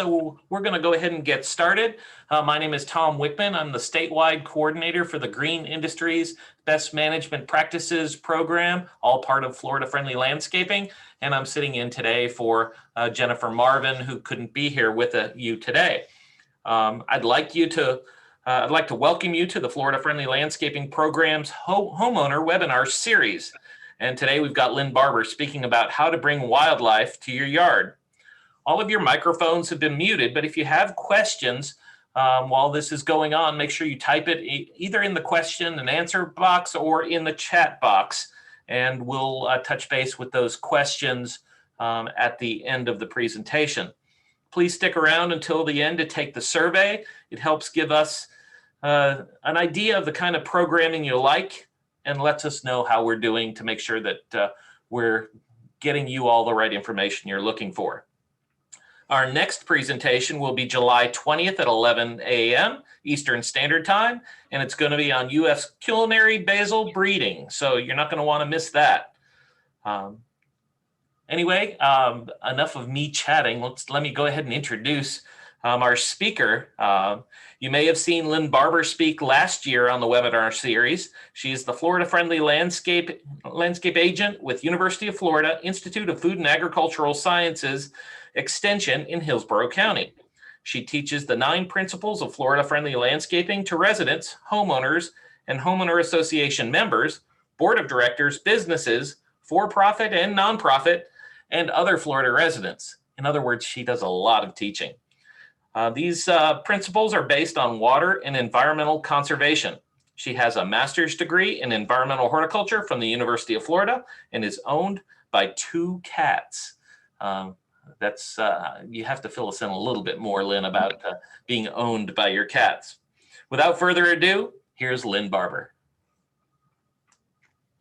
So we're going to go ahead and get started. My name is Tom Wickman. I'm the statewide coordinator for the Green Industries Best Management Practices Program, all part of Florida Friendly Landscaping. And I'm sitting in today for Jennifer Marvin, who couldn't be here with you today. I'd like to welcome you to the Florida Friendly Landscaping Program's Homeowner Webinar Series. And today we've got Lynn Barber speaking about how to bring wildlife to your yard. All of your microphones have been muted, but if you have questions while this is going on, make sure you type it either in the question and answer box or in the chat box, and we'll touch base with those questions at the end of the presentation. Please stick around until the end to take the survey. It helps give us an idea of the kind of programming you like and lets us know how we're doing to make sure that we're getting you all the right information you're looking for. Our next presentation will be July 20th at 11 a.m. Eastern Standard Time, and it's going to be on U.S. culinary basil breeding, so you're not going to want to miss that. Anyway, enough of me chatting. Let me go ahead and introduce our speaker. You may have seen Lynn Barber speak last year on the webinar series. She's the Florida Friendly Landscape Agent with University of Florida Institute of Food and Agricultural Sciences Extension in Hillsborough County. She teaches the 9 principles of Florida Friendly Landscaping to residents, homeowners, and homeowner association members, board of directors, businesses, for-profit and nonprofit, and other Florida residents. In other words, she does a lot of teaching. These principles are based on water and environmental conservation. She has a master's degree in environmental horticulture from the University of Florida and is owned by 2 cats. You have to fill us in a little bit more, Lynn, about being owned by your cats. Without further ado, here's Lynn Barber.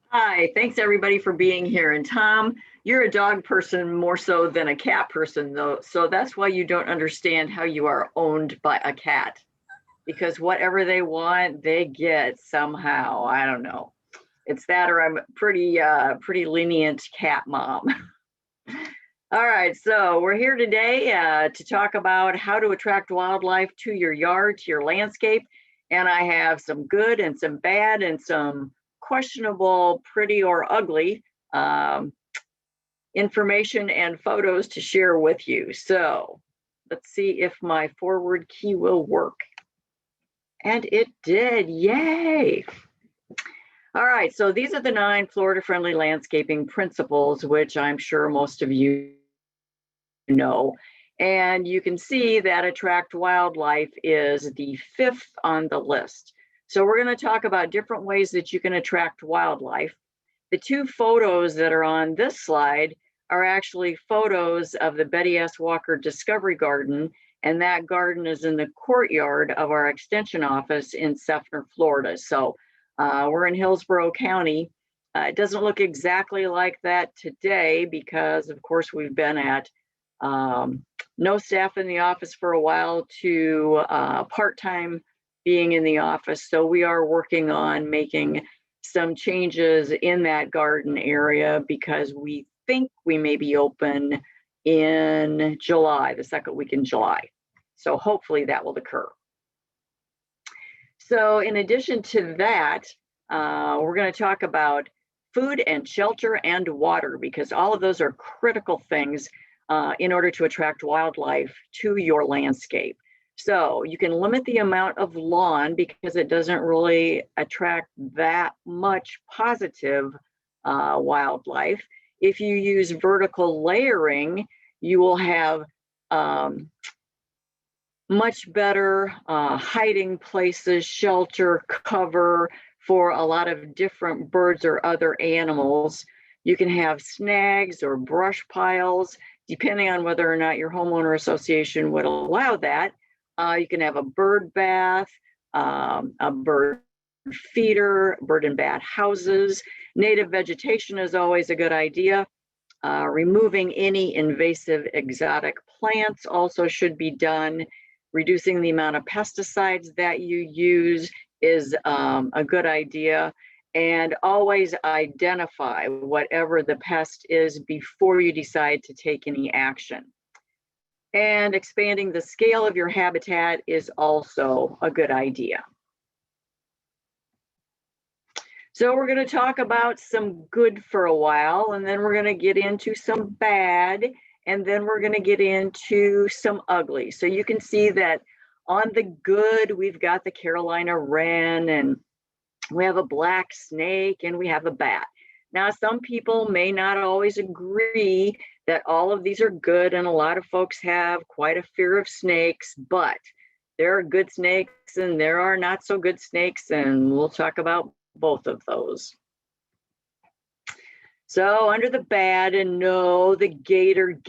Hi, thanks everybody for being here. And Tom, you're a dog person more so than a cat person, though. So that's why you don't understand how you are owned by a cat, because whatever they want, they get somehow. I don't know. It's that, or I'm a pretty lenient cat mom. All right, so we're here today to talk about how to attract wildlife to your yard, to your landscape. And I have some good and some bad and some questionable, pretty or ugly information and photos to share with you. So let's see if my forward key will work. And it did, yay. All right, so these are the 9 Florida Friendly Landscaping principles, which I'm sure most of you know. And you can see that attract wildlife is the 5th on the list. So we're going to talk about different ways that you can attract wildlife. The 2 photos that are on this slide are actually photos of the Betty S. Walker Discovery Garden, and that garden is in the courtyard of our extension office in Seffner, Florida. So we're in Hillsborough County. It doesn't look exactly like that today because, of course, we've been at no staff in the office for a while to part-time being in the office. So we are working on making some changes in that garden area because we think we may be open in July, the 2nd week in July. So hopefully that will occur. So in addition to that, we're going to talk about food and shelter and water, because all of those are critical things in order to attract wildlife to your landscape. So you can limit the amount of lawn because it doesn't really attract that much positive wildlife. If you use vertical layering, you will have much better hiding places, shelter, cover for a lot of different birds or other animals. You can have snags or brush piles, depending on whether or not your homeowner association would allow that. You can have a bird bath, a bird feeder, bird and bat houses. Native vegetation is always a good idea. Removing any invasive exotic plants also should be done. Reducing the amount of pesticides that you use is a good idea. And always identify whatever the pest is before you decide to take any action. And expanding the scale of your habitat is also a good idea. So we're going to talk about some good for a while, and then we're going to get into some bad, and then we're going to get into some ugly. So you can see that on the good, we've got the Carolina wren, and we have a black snake, and we have a bat. Now, some people may not always agree that all of these are good, and a lot of folks have quite a fear of snakes, but there are good snakes and there are not so good snakes, and we'll talk about both of those. So under the bad, and no, the gator,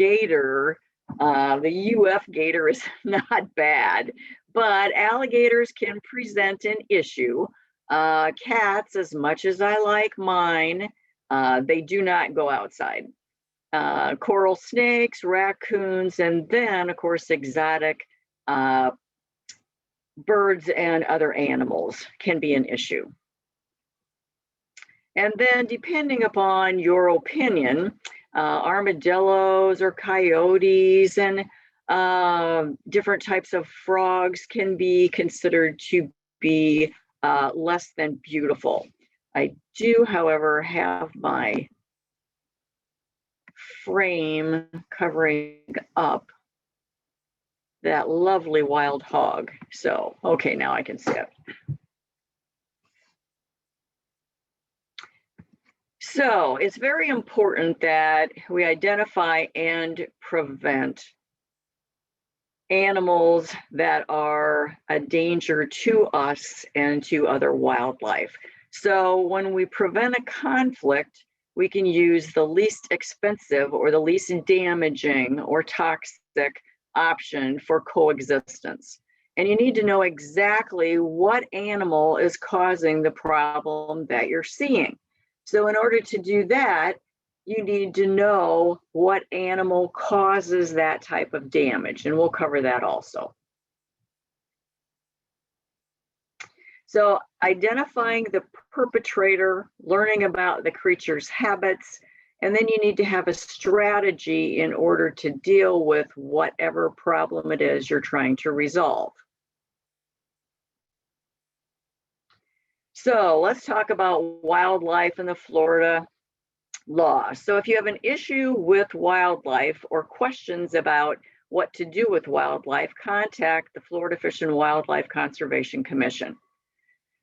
the UF gator is not bad, but alligators can present an issue. Cats, as much as I like mine, they do not go outside. Coral snakes, raccoons, and then, of course, exotic birds and other animals can be an issue. And then, depending upon your opinion, armadillos or coyotes and different types of frogs can be considered to be less than beautiful. I do, however, have my frame covering up that lovely wild hog. So, okay, now I can see it. So it's very important that we identify and prevent animals that are a danger to us and to other wildlife. So when we prevent a conflict, we can use the least expensive or the least damaging or toxic option for coexistence. And you need to know exactly what animal is causing the problem that you're seeing. So in order to do that, you need to know what animal causes that type of damage, and we'll cover that also. So identifying the perpetrator, learning about the creature's habits, and then you need to have a strategy in order to deal with whatever problem it is you're trying to resolve. So let's talk about wildlife and the Florida law. So if you have an issue with wildlife or questions about what to do with wildlife, contact the Florida Fish and Wildlife Conservation Commission.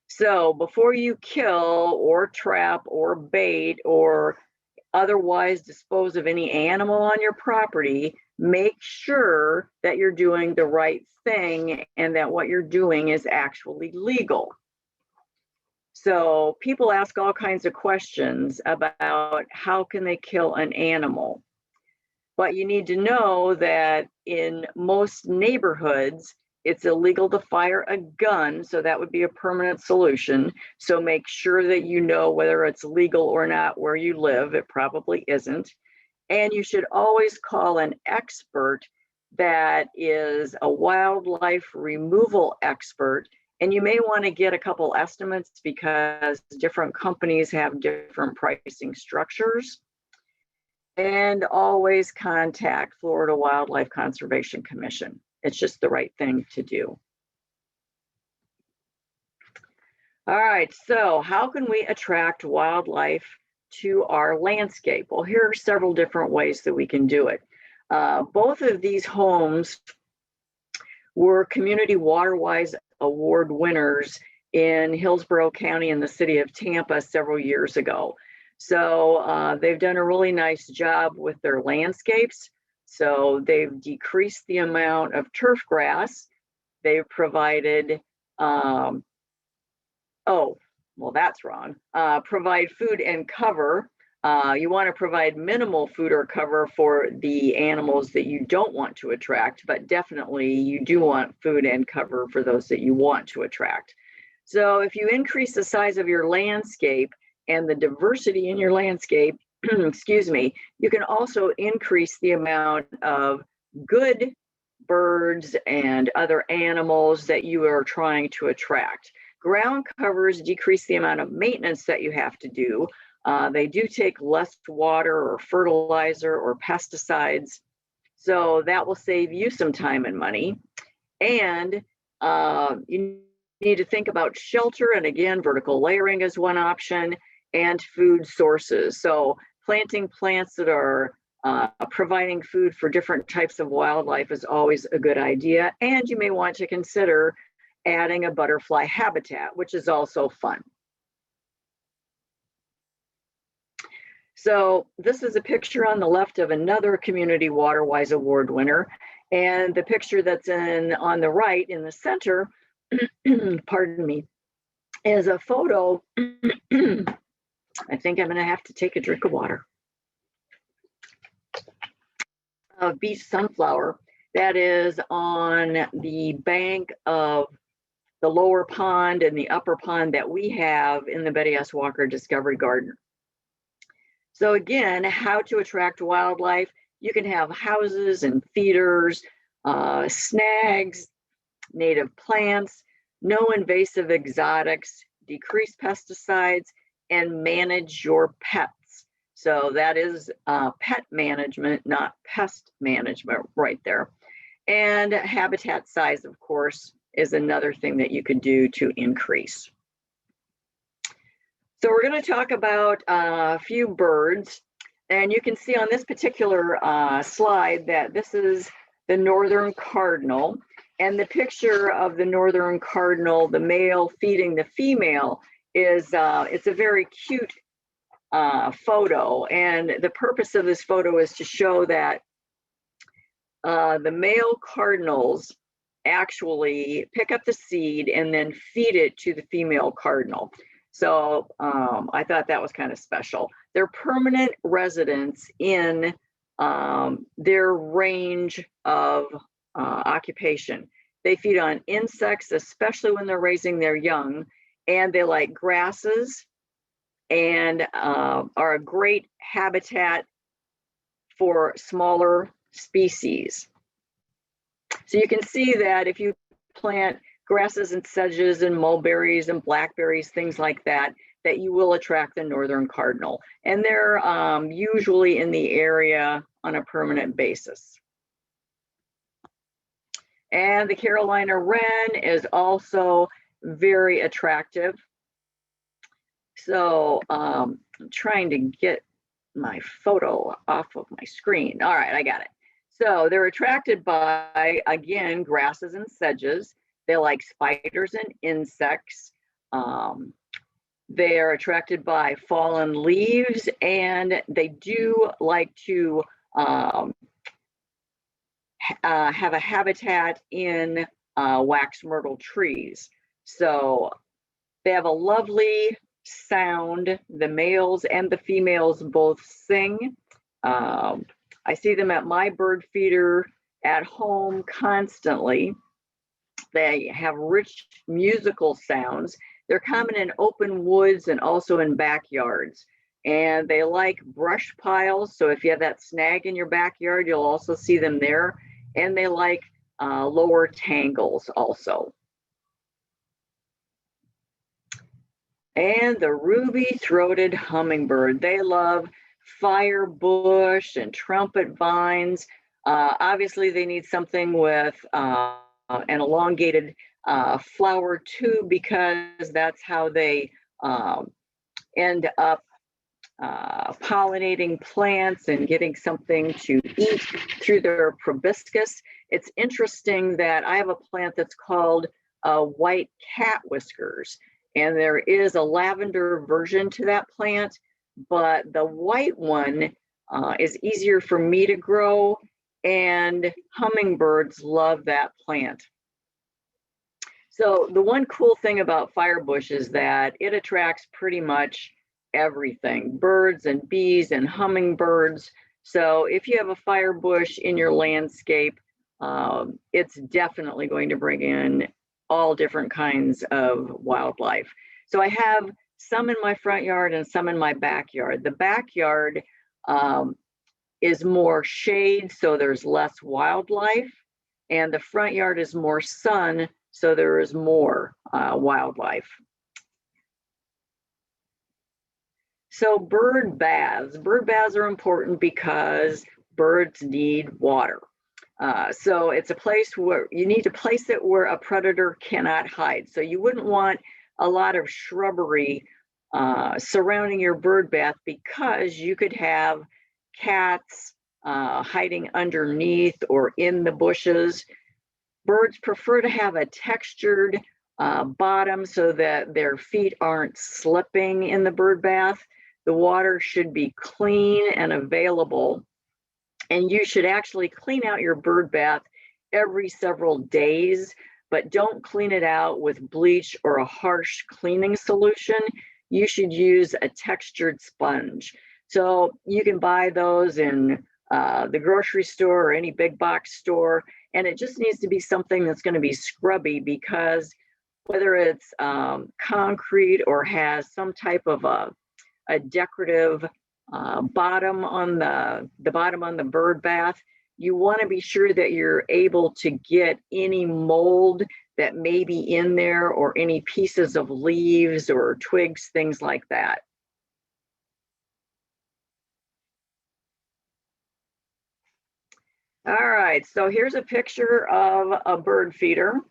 So before you kill or trap or bait or otherwise dispose of any animal on your property, make sure that you're doing the right thing and that what you're doing is actually legal. So people ask all kinds of questions about how can they kill an animal. But you need to know that in most neighborhoods, it's illegal to fire a gun, so that would be a permanent solution. So make sure that you know whether it's legal or not where you live. It probably isn't. And you should always call an expert that is a wildlife removal expert. And you may want to get a couple estimates because different companies have different pricing structures. And always contact Florida Wildlife Conservation Commission. It's just the right thing to do. All right, so how can we attract wildlife to our landscape? Well, here are several different ways that we can do it. Both of these homes were Community Waterwise Award winners in Hillsborough County in the city of Tampa several years ago. So they've done a really nice job with their landscapes. So they've decreased the amount of turf grass. They've provided, oh, well, that's wrong. Provide food and cover. You want to provide minimal food or cover for the animals that you don't want to attract, but definitely you do want food and cover for those that you want to attract. So if you increase the size of your landscape and the diversity in your landscape, excuse me, you can also increase the amount of good birds and other animals that you are trying to attract. Ground covers decrease the amount of maintenance that you have to do. They do take less water or fertilizer or pesticides. So that will save you some time and money. And you need to think about shelter. And again, vertical layering is one option, and food sources. So planting plants that are providing food for different types of wildlife is always a good idea. And you may want to consider adding a butterfly habitat, which is also fun. So this is a picture on the left of another Community WaterWise Award winner. And the picture that's on the right in the center, pardon me, is a photo. I think I'm going to have to take a drink of water. Of beach sunflower that is on the bank of the lower pond and the upper pond that we have in the Betty S. Walker Discovery Garden. So again, how to attract wildlife. You can have houses and feeders, snags, native plants, no invasive exotics, decrease pesticides, and manage your pets. So that is pet management, not pest management right there. And habitat size, of course, is another thing that you could do to increase. So we're going to talk about a few birds. And you can see on this particular slide that this is the northern cardinal. And the picture of the northern cardinal, the male feeding the female, is it's a very cute photo. And the purpose of this photo is to show that the male cardinals actually pick up the seed and then feed it to the female cardinal. So I thought that was kind of special. They're permanent residents in their range of occupation. They feed on insects, especially when they're raising their young, and they like grasses and are a great habitat for smaller species. So you can see that if you plant grasses and sedges and mulberries and blackberries, things like that, that you will attract the northern cardinal. And they're usually in the area on a permanent basis. And the Carolina wren is also very attractive. So I'm trying to get my photo off of my screen. All right, I got it. So they're attracted by, again, grasses and sedges. They like spiders and insects. They are attracted by fallen leaves, and they do like to have a habitat in wax myrtle trees. So they have a lovely sound. The males and the females both sing. I see them at my bird feeder at home constantly. They have rich musical sounds. They're common in open woods and also in backyards. And they like brush piles. So if you have that snag in your backyard, you'll also see them there. And they like lower tangles also. And the ruby-throated hummingbird. They love firebush and trumpet vines. Obviously, they need something with an elongated flower tube, because that's how they end up pollinating plants and getting something to eat through their proboscis. It's interesting that I have a plant that's called white cat whiskers, and there is a lavender version to that plant, but the white one is easier for me to grow, and hummingbirds love that plant. So the one cool thing about firebush is that it attracts pretty much everything, birds and bees and hummingbirds. So if you have a firebush in your landscape, it's definitely going to bring in all different kinds of wildlife. So I have some in my front yard and some in my backyard. The backyard is more shade, so there's less wildlife, and the front yard is more sun, so there is more wildlife. So bird baths are important because birds need water. So it's a place where you need to place it where a predator cannot hide. So you wouldn't want a lot of shrubbery surrounding your bird bath, because you could have cats hiding underneath or in the bushes. Birds prefer to have a textured bottom so that their feet aren't slipping in the bird bath. The water should be clean and available. And you should actually clean out your bird bath every several days, but don't clean it out with bleach or a harsh cleaning solution. You should use a textured sponge. So you can buy those in the grocery store or any big box store, and it just needs to be something that's going to be scrubby, because whether it's concrete or has some type of a decorative bottom on the bottom on the bird bath, you want to be sure that you're able to get any mold that may be in there, or any pieces of leaves or twigs, things like that. All right, so here's a picture of a bird feeder.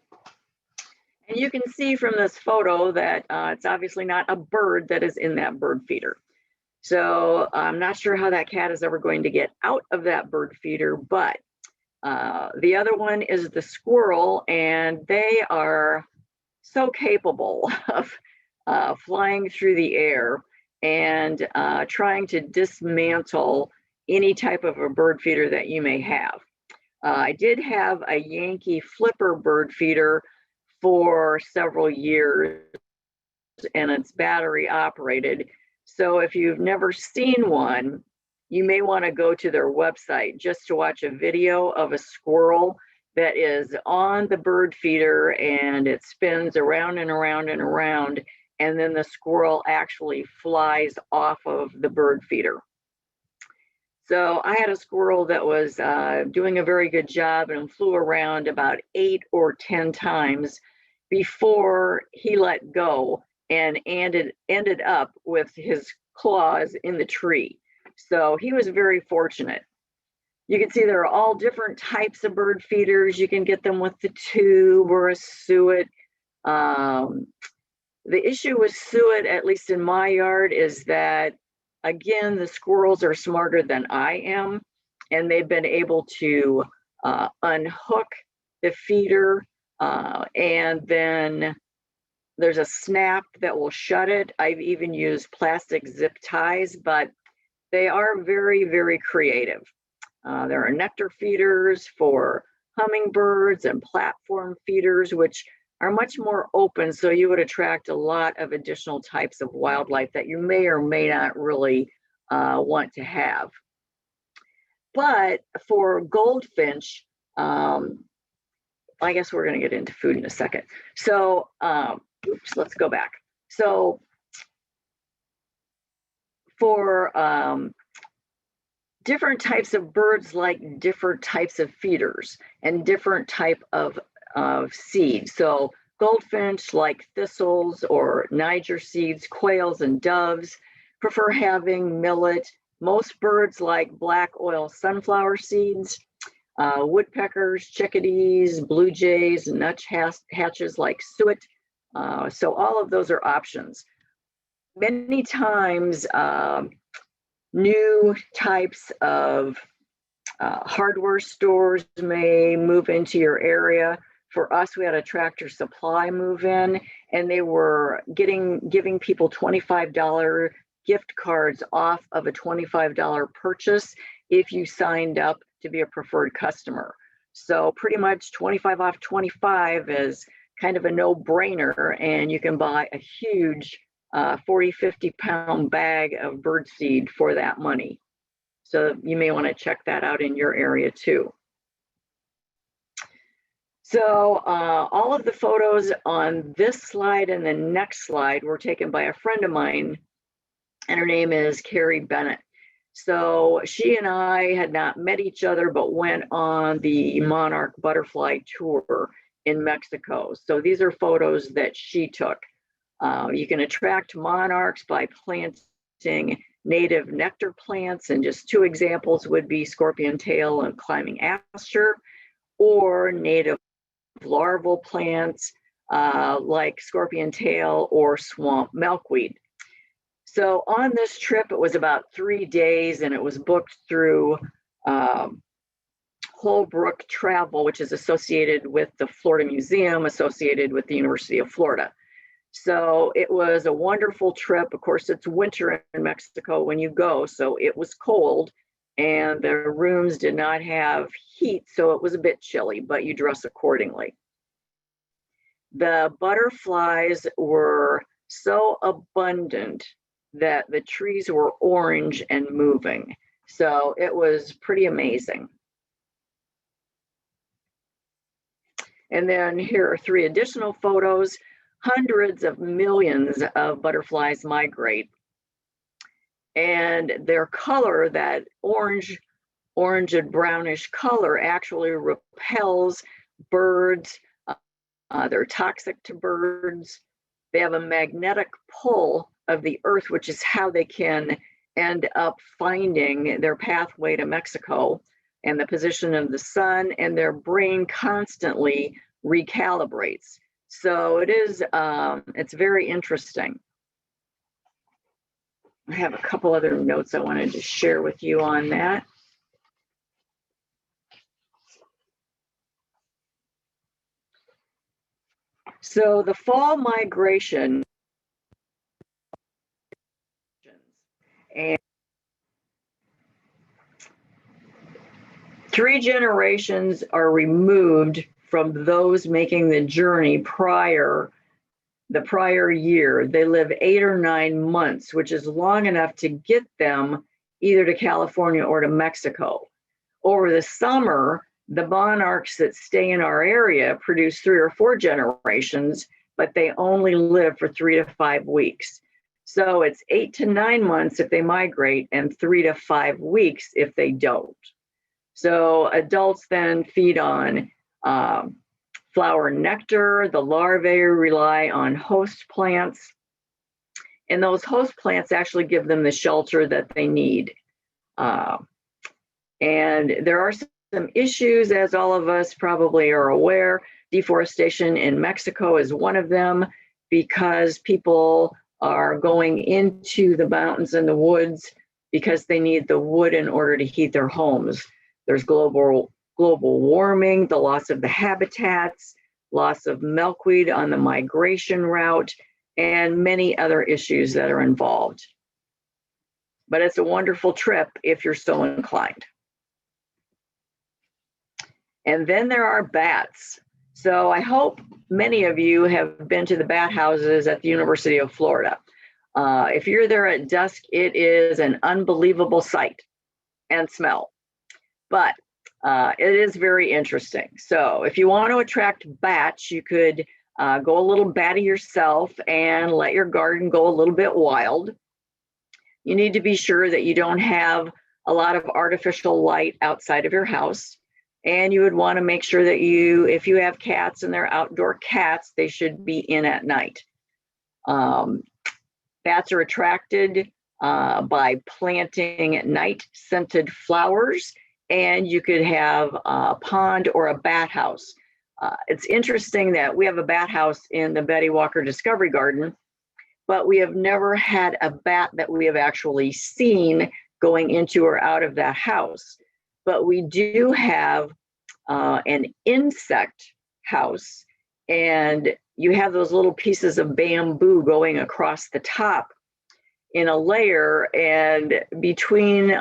And you can see from this photo that it's obviously not a bird that is in that bird feeder. So I'm not sure how that cat is ever going to get out of that bird feeder, but the other one is the squirrel, and they are so capable of flying through the air and trying to dismantle any type of a bird feeder that you may have. I did have a Yankee flipper bird feeder for several years, and it's battery operated. So if you've never seen one, you may want to go to their website just to watch a video of a squirrel that is on the bird feeder, and it spins around and around and around, and then the squirrel actually flies off of the bird feeder. So I had a squirrel that was doing a very good job and flew around about 8 or 10 times before he let go and ended up with his claws in the tree. So he was very fortunate. You can see there are all different types of bird feeders. You can get them with the tube or a suet. The issue with suet, at least in my yard, is that, again, the squirrels are smarter than I am, and they've been able to unhook the feeder, and then there's a snap that will shut it. I've even used plastic zip ties, but they are very, very creative. There are nectar feeders for hummingbirds and platform feeders, which are much more open, so you would attract a lot of additional types of wildlife that you may or may not really want to have. But for goldfinch, I guess we're going to get into food in a second. So, oops, let's go back. So for different types of birds like different types of feeders and different type of seeds. So goldfinch like thistles or Niger seeds, quails and doves prefer having millet. Most birds like black oil sunflower seeds. Woodpeckers, chickadees, blue jays, and nuthatches like suet. So all of those are options. Many times, new types of hardware stores may move into your area. For us, we had a Tractor Supply move in, and they were giving people $25 gift cards off of a $25 purchase if you signed up to be a preferred customer. So pretty much 25 off 25 is kind of a no-brainer, and you can buy a huge 40, 50-pound bag of birdseed for that money. So you may want to check that out in your area too. So all of the photos on this slide and the next slide were taken by a friend of mine, and her name is Carrie Bennett. So she and I had not met each other, but went on the Monarch butterfly tour in Mexico. So these are photos that she took. You can attract monarchs by planting native nectar plants, and just two examples would be scorpion tail and climbing aster. or native larval plants like scorpion tail or swamp milkweed. So on this trip, it was about 3 days, and it was booked through Holbrook Travel, which is associated with the Florida Museum, associated with the University of Florida. So it was a wonderful trip. Of course, it's winter in Mexico when you go, so it was cold, and the rooms did not have heat, so it was a bit chilly, but you dress accordingly. The butterflies were so abundant that the trees were orange and moving. So it was pretty amazing. And then here are 3 additional photos. Hundreds of millions of butterflies migrate. And their color, that orange and brownish color, actually repels birds. They're toxic to birds. They have a magnetic pull of the earth, which is how they can end up finding their pathway to Mexico and the position of the sun, and their brain constantly recalibrates. So it is, it's very interesting. I have a couple other notes I wanted to share with you on that. So the fall migration, and 3 generations are removed from those making the journey the prior year. They live 8 or 9 months, which is long enough to get them either to California or to Mexico. Over the summer, the monarchs that stay in our area produce 3 or 4 generations, but they only live for 3 to 5 weeks. So it's 8 to 9 months if they migrate, and 3 to 5 weeks if they don't. So adults then feed on flower nectar. The larvae rely on host plants, and those host plants actually give them the shelter that they need. And there are some issues, as all of us probably are aware. Deforestation in Mexico is one of them, because people are going into the mountains and the woods because they need the wood in order to heat their homes. There's global warming, the loss of the habitats, loss of milkweed on the migration route, and many other issues that are involved. But it's a wonderful trip if you're so inclined. And then there are bats. So I hope many of you have been to the bat houses at the University of Florida. If you're there at dusk, it is an unbelievable sight and smell. But it is very interesting. So if you want to attract bats, you could go a little batty yourself and let your garden go a little bit wild. You need to be sure that you don't have a lot of artificial light outside of your house. And you would want to make sure that if you have cats and they're outdoor cats, they should be in at night. Bats are attracted by planting night-scented flowers, and you could have a pond or a bat house. It's interesting that we have a bat house in the Betty Walker Discovery Garden, but we have never had a bat that we have actually seen going into or out of that house. But we do have an insect house, and you have those little pieces of bamboo going across the top in a layer, and between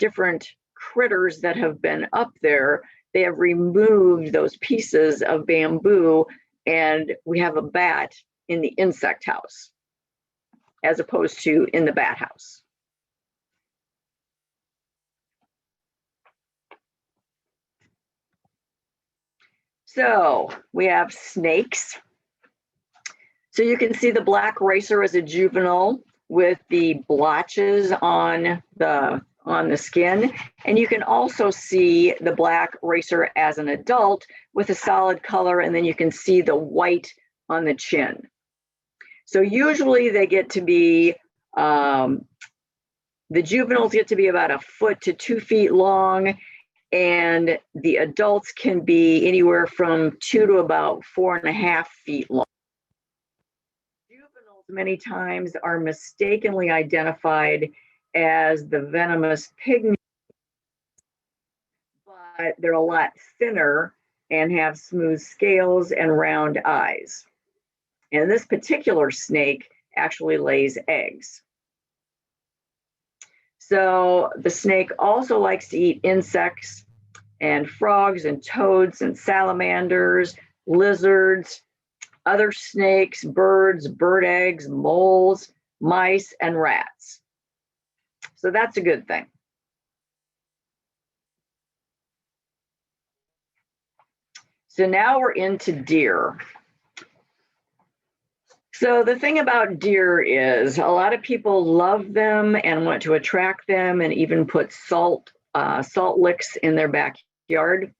different critters that have been up there, they have removed those pieces of bamboo, and we have a bat in the insect house as opposed to in the bat house. So we have snakes. So you can see the black racer as a juvenile with the blotches on the skin. And you can also see the black racer as an adult with a solid color, and then you can see the white on the chin. So usually they get to be, the juveniles get to be about 1 foot to 2 feet long, and the adults can be anywhere from 2 to about 4.5 feet long. Juveniles many times are mistakenly identified as the venomous pygmy, but they're a lot thinner and have smooth scales and round eyes. And this particular snake actually lays eggs. So the snake also likes to eat insects and frogs and toads and salamanders, lizards, other snakes, birds, bird eggs, moles, mice, and rats. So that's a good thing. So now we're into deer. So the thing about deer is a lot of people love them and want to attract them and even put salt licks in their backyard.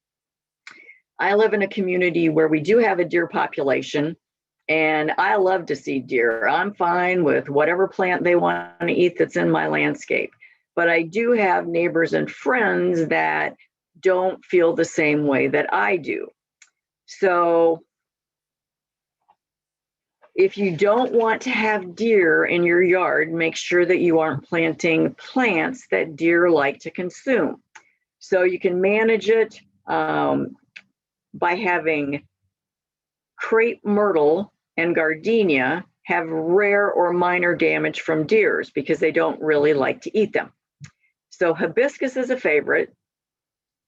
I live in a community where we do have a deer population, and I love to see deer. I'm fine with whatever plant they want to eat that's in my landscape. But I do have neighbors and friends that don't feel the same way that I do. So if you don't want to have deer in your yard, make sure that you aren't planting plants that deer like to consume. So you can manage it by having crepe myrtle and gardenia have rare or minor damage from deers because they don't really like to eat them. So hibiscus is a favorite,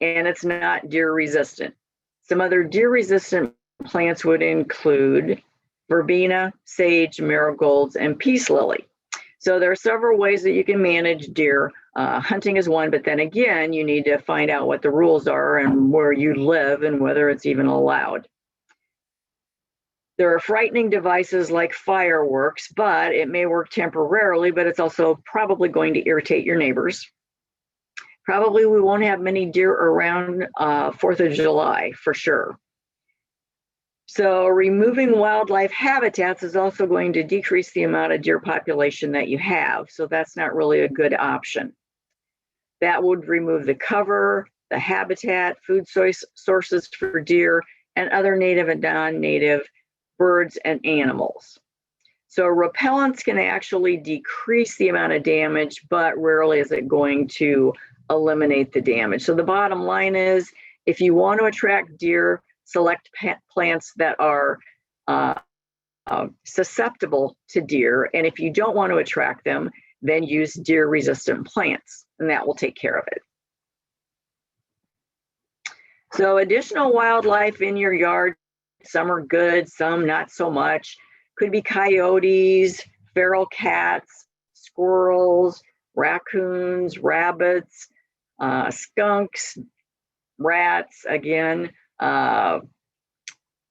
and it's not deer resistant. Some other deer resistant plants would include verbena, sage, marigolds, and peace lily. So there are several ways that you can manage deer. Hunting is one, but then again, you need to find out what the rules are and where you live and whether it's even allowed. There are frightening devices like fireworks, but it may work temporarily, but it's also probably going to irritate your neighbors. Probably we won't have many deer around 4th of July for sure. So removing wildlife habitats is also going to decrease the amount of deer population that you have. So that's not really a good option. That would remove the cover, the habitat, food sources for deer, and other native and non-native birds and animals. So repellents can actually decrease the amount of damage, but rarely is it going to eliminate the damage. So the bottom line is, if you want to attract deer, select plants that are susceptible to deer. And if you don't want to attract them, then use deer resistant plants, and that will take care of it. So additional wildlife in your yard, some are good, some not so much. Could be coyotes, feral cats, squirrels, raccoons, rabbits, skunks, rats, again,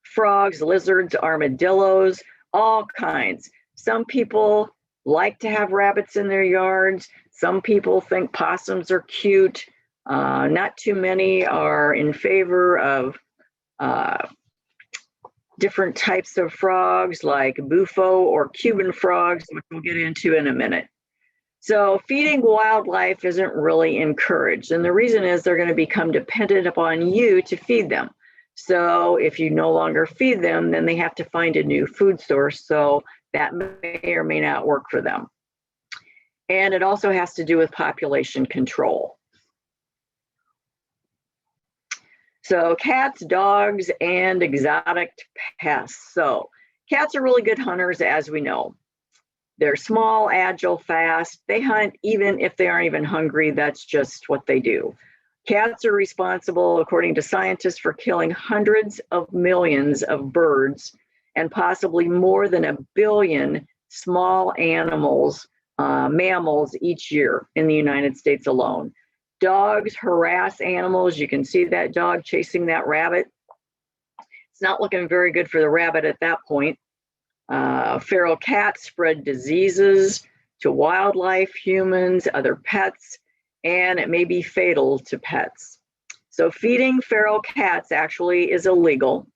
frogs, lizards, armadillos, all kinds. Some people like to have rabbits in their yards. Some people think possums are cute. Not too many are in favor of different types of frogs like bufo or Cuban frogs, which we'll get into in a minute. So feeding wildlife isn't really encouraged. And the reason is they're going to become dependent upon you to feed them. So if you no longer feed them, then they have to find a new food source. So that may or may not work for them. And it also has to do with population control. So cats, dogs, and exotic pests. So cats are really good hunters, as we know. They're small, agile, fast. They hunt even if they aren't even hungry. That's just what they do. Cats are responsible, according to scientists, for killing hundreds of millions of birds and possibly more than 1 billion small animals, mammals each year in the United States alone. Dogs harass animals. You can see that dog chasing that rabbit. It's not looking very good for the rabbit at that point. Feral cats spread diseases to wildlife, humans, other pets, and it may be fatal to pets. So feeding feral cats actually is illegal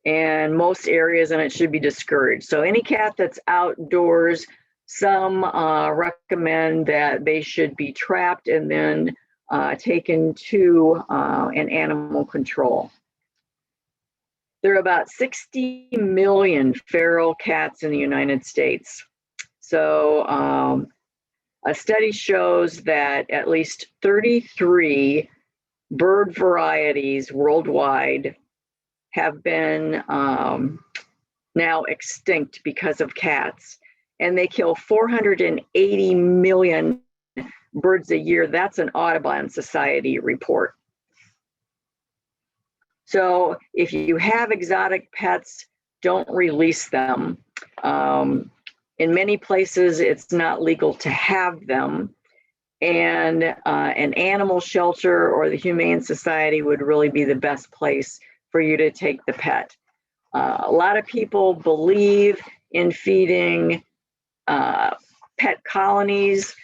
in most areas, and it should be discouraged. So any cat that's outdoors, some recommend that they should be trapped and then taken to an animal control. There are about 60 million feral cats in the United States. So a study shows that at least 33 bird varieties worldwide have been now extinct because of cats, and they kill 480 million birds a year. That's an Audubon Society report. So if you have exotic pets, don't release them. In many places, it's not legal to have them. And an animal shelter or the Humane Society would really be the best place for you to take the pet. A lot of people believe in feeding pet colonies,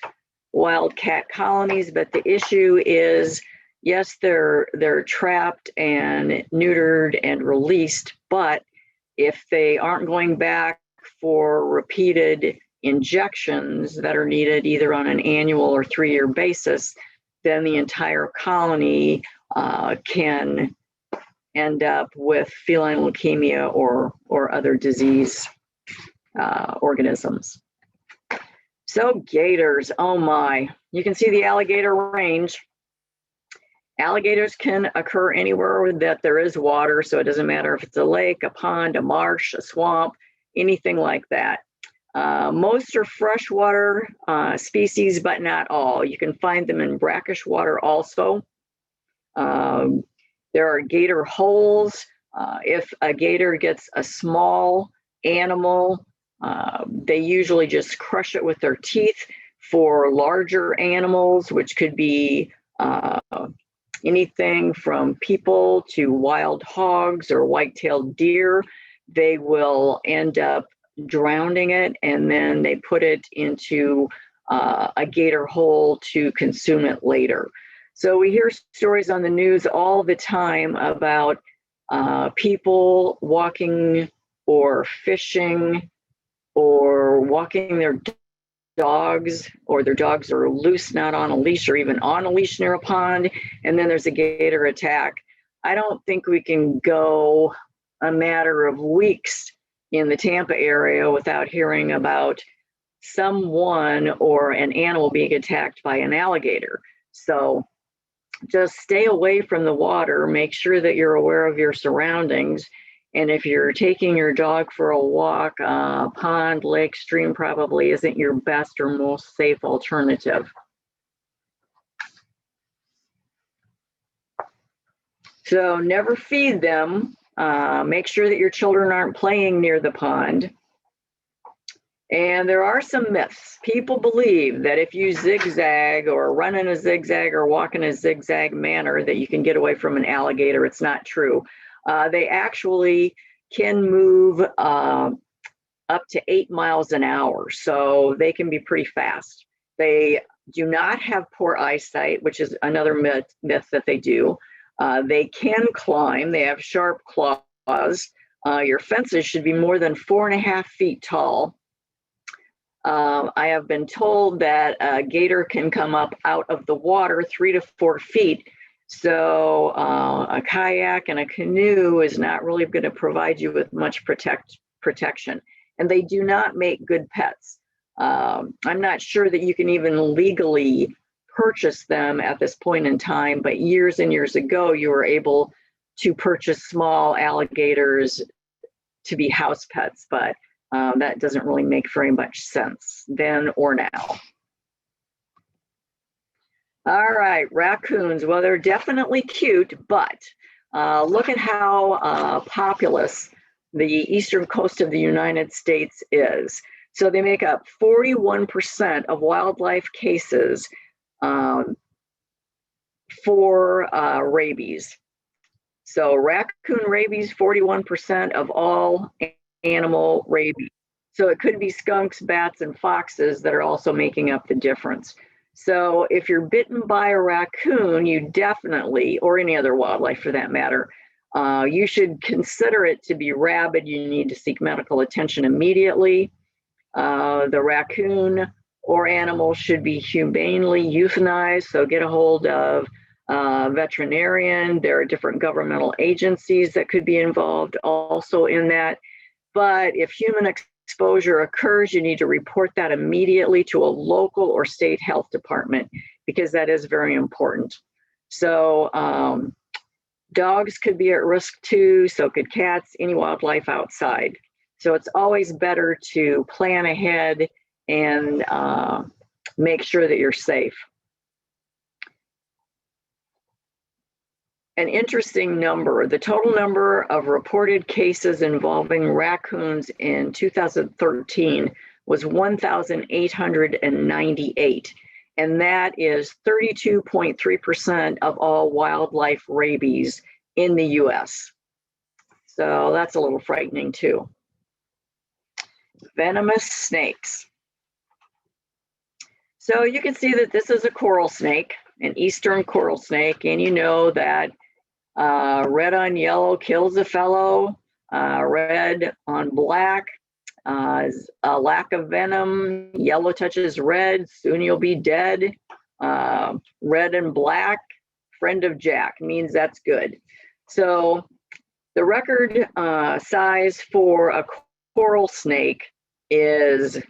wild cat colonies, but the issue is, yes, they're trapped and neutered and released, but if they aren't going back for repeated injections that are needed either on an annual or 3-year basis, then the entire colony can end up with feline leukemia or other disease organisms. So gators, oh my, you can see the alligator range. Alligators can occur anywhere that there is water, so it doesn't matter if it's a lake, a pond, a marsh, a swamp, anything like that. Most are freshwater species, but not all. You can find them in brackish water also. There are gator holes. If a gator gets a small animal, they usually just crush it with their teeth. For larger animals, which could be anything from people to wild hogs or white-tailed deer, they will end up drowning it, and then they put it into a gator hole to consume it later. So we hear stories on the news all the time about people walking or fishing or walking their dogs, or their dogs are loose, not on a leash, or even on a leash near a pond, and then there's a gator attack. I don't think we can go a matter of weeks in the Tampa area without hearing about someone or an animal being attacked by an alligator. So just stay away from the water, make sure that you're aware of your surroundings. And if you're taking your dog for a walk, pond, lake, stream probably isn't your best or most safe alternative. So never feed them. Make sure that your children aren't playing near the pond. And there are some myths. People believe that if you zigzag or run in a zigzag or walk in a zigzag manner that you can get away from an alligator. It's not true. They actually can move up to 8 miles an hour, so they can be pretty fast. They do not have poor eyesight, which is another myth that they do. They can climb. They have sharp claws. Your fences should be more than 4.5 feet tall. I have been told that a gator can come up out of the water 3 to 4 feet. So a kayak and a canoe is not really going to provide you with much protection. And they do not make good pets. I'm not sure that you can even legally purchase them at this point in time, but years and years ago, you were able to purchase small alligators to be house pets, but that doesn't really make very much sense then or now. All right, raccoons. Well, they're definitely cute, but look at how populous the eastern coast of the United States is. So they make up 41% of wildlife cases for rabies. So raccoon rabies, 41% of all animal rabies. So it could be skunks, bats, and foxes that are also making up the difference. So if you're bitten by a raccoon, you definitely, or any other wildlife for that matter, you should consider it to be rabid. You need to seek medical attention immediately. The raccoon or animals should be humanely euthanized. So get a hold of a veterinarian. There are different governmental agencies that could be involved also in that. But if human exposure occurs, you need to report that immediately to a local or state health department, because that is very important. So dogs could be at risk too, so could cats, any wildlife outside. So it's always better to plan ahead and make sure that you're safe. An interesting number, the total number of reported cases involving raccoons in 2013 was 1,898, and that is 32.3% of all wildlife rabies in the US. So that's a little frightening too. Venomous snakes. So you can see that this is a coral snake, an eastern coral snake, and you know that red on yellow kills a fellow, red on black is a lack of venom, yellow touches red, soon you'll be dead. Red and black, friend of Jack, means that's good. So the record size for a coral snake is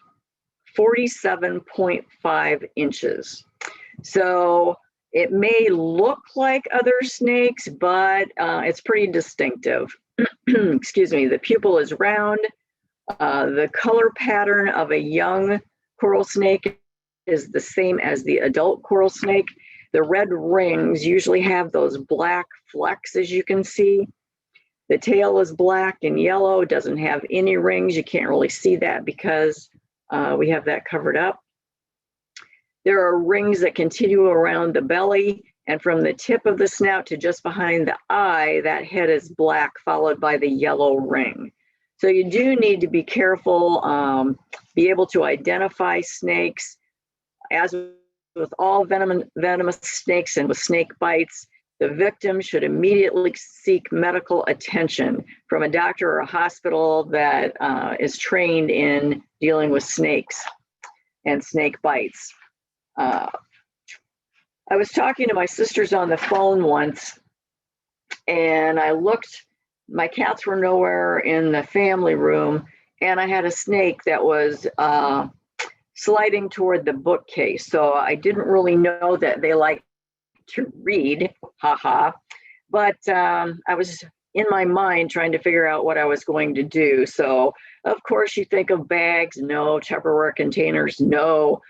47.5 inches. So it may look like other snakes, but it's pretty distinctive. Excuse me, the pupil is round. The color pattern of a young coral snake is the same as the adult coral snake. The red rings usually have those black flecks, as you can see. The tail is black and yellow, it doesn't have any rings. You can't really see that because we have that covered up. There are rings that continue around the belly, and from the tip of the snout to just behind the eye, that head is black, followed by the yellow ring. So you do need to be careful, be able to identify snakes. As with all venomous snakes and with snake bites, the victim should immediately seek medical attention from a doctor or a hospital that is trained in dealing with snakes and snake bites. I was talking to my sisters on the phone once, and I looked, my cats were nowhere in the family room, and I had a snake that was sliding toward the bookcase. So I didn't really know that they like to read, haha, but I was in my mind trying to figure out what I was going to do. So of course you think of bags, no. Tupperware containers, no.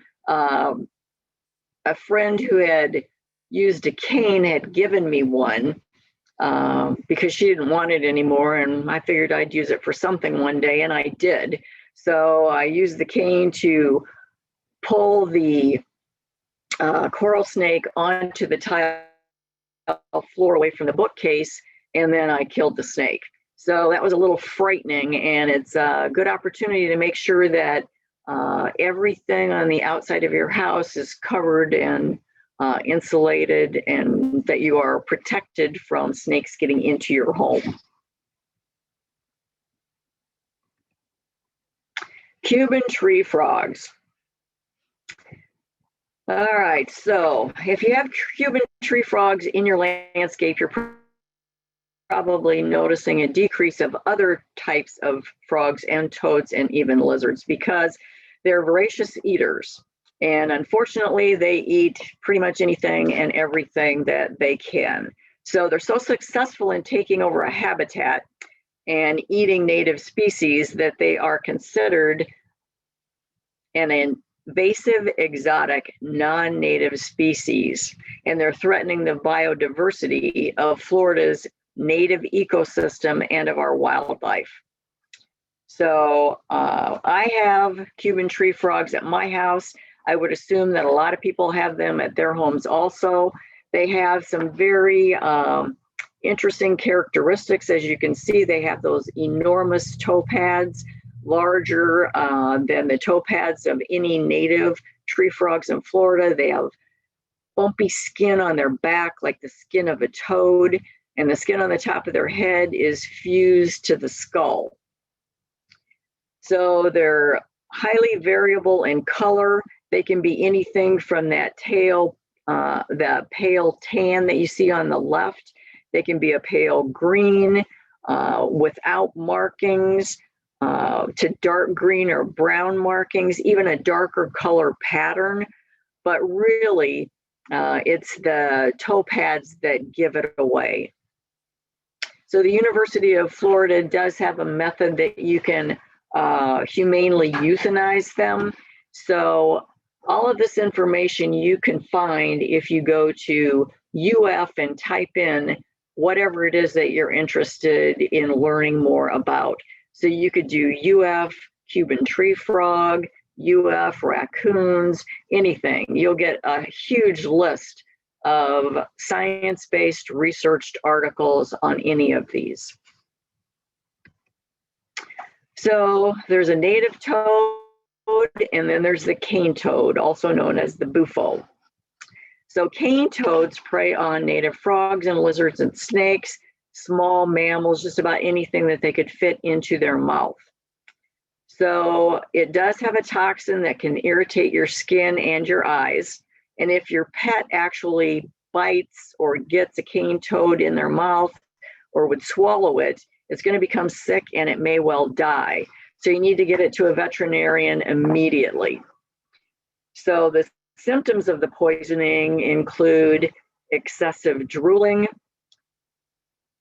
A friend who had used a cane had given me one because she didn't want it anymore, and I figured I'd use it for something one day, and I did. So I used the cane to pull the coral snake onto the tile floor away from the bookcase, and then I killed the snake. So that was a little frightening, and it's a good opportunity to make sure that everything on the outside of your house is covered and insulated, and that you are protected from snakes getting into your home. Cuban tree frogs. All right, so if you have Cuban tree frogs in your landscape, you're probably noticing a decrease of other types of frogs and toads and even lizards, because they're voracious eaters. And unfortunately, they eat pretty much anything and everything that they can. So they're so successful in taking over a habitat and eating native species that they are considered an invasive, exotic, non-native species. And they're threatening the biodiversity of Florida's native ecosystem and of our wildlife. So I have Cuban tree frogs at my house. I would assume that a lot of people have them at their homes also. They have some very interesting characteristics. As you can see, they have those enormous toe pads, larger than the toe pads of any native tree frogs in Florida. They have bumpy skin on their back like the skin of a toad, and the skin on the top of their head is fused to the skull. So they're highly variable in color. They can be anything from that tail, the pale tan that you see on the left. They can be a pale green without markings, to dark green or brown markings, even a darker color pattern. But really, it's the toe pads that give it away. So the University of Florida does have a method that you can humanely euthanize them. So all of this information you can find if you go to UF and type in whatever it is that you're interested in learning more about. So you could do UF Cuban tree frog, UF raccoons, anything. You'll get a huge list of science-based researched articles on any of these. So there's a native toad, and then there's the cane toad, also known as the bufo. So cane toads prey on native frogs and lizards and snakes, small mammals, just about anything that they could fit into their mouth. So it does have a toxin that can irritate your skin and your eyes. And if your pet actually bites or gets a cane toad in their mouth or would swallow it, it's going to become sick and it may well die. So you need to get it to a veterinarian immediately. So the symptoms of the poisoning include excessive drooling,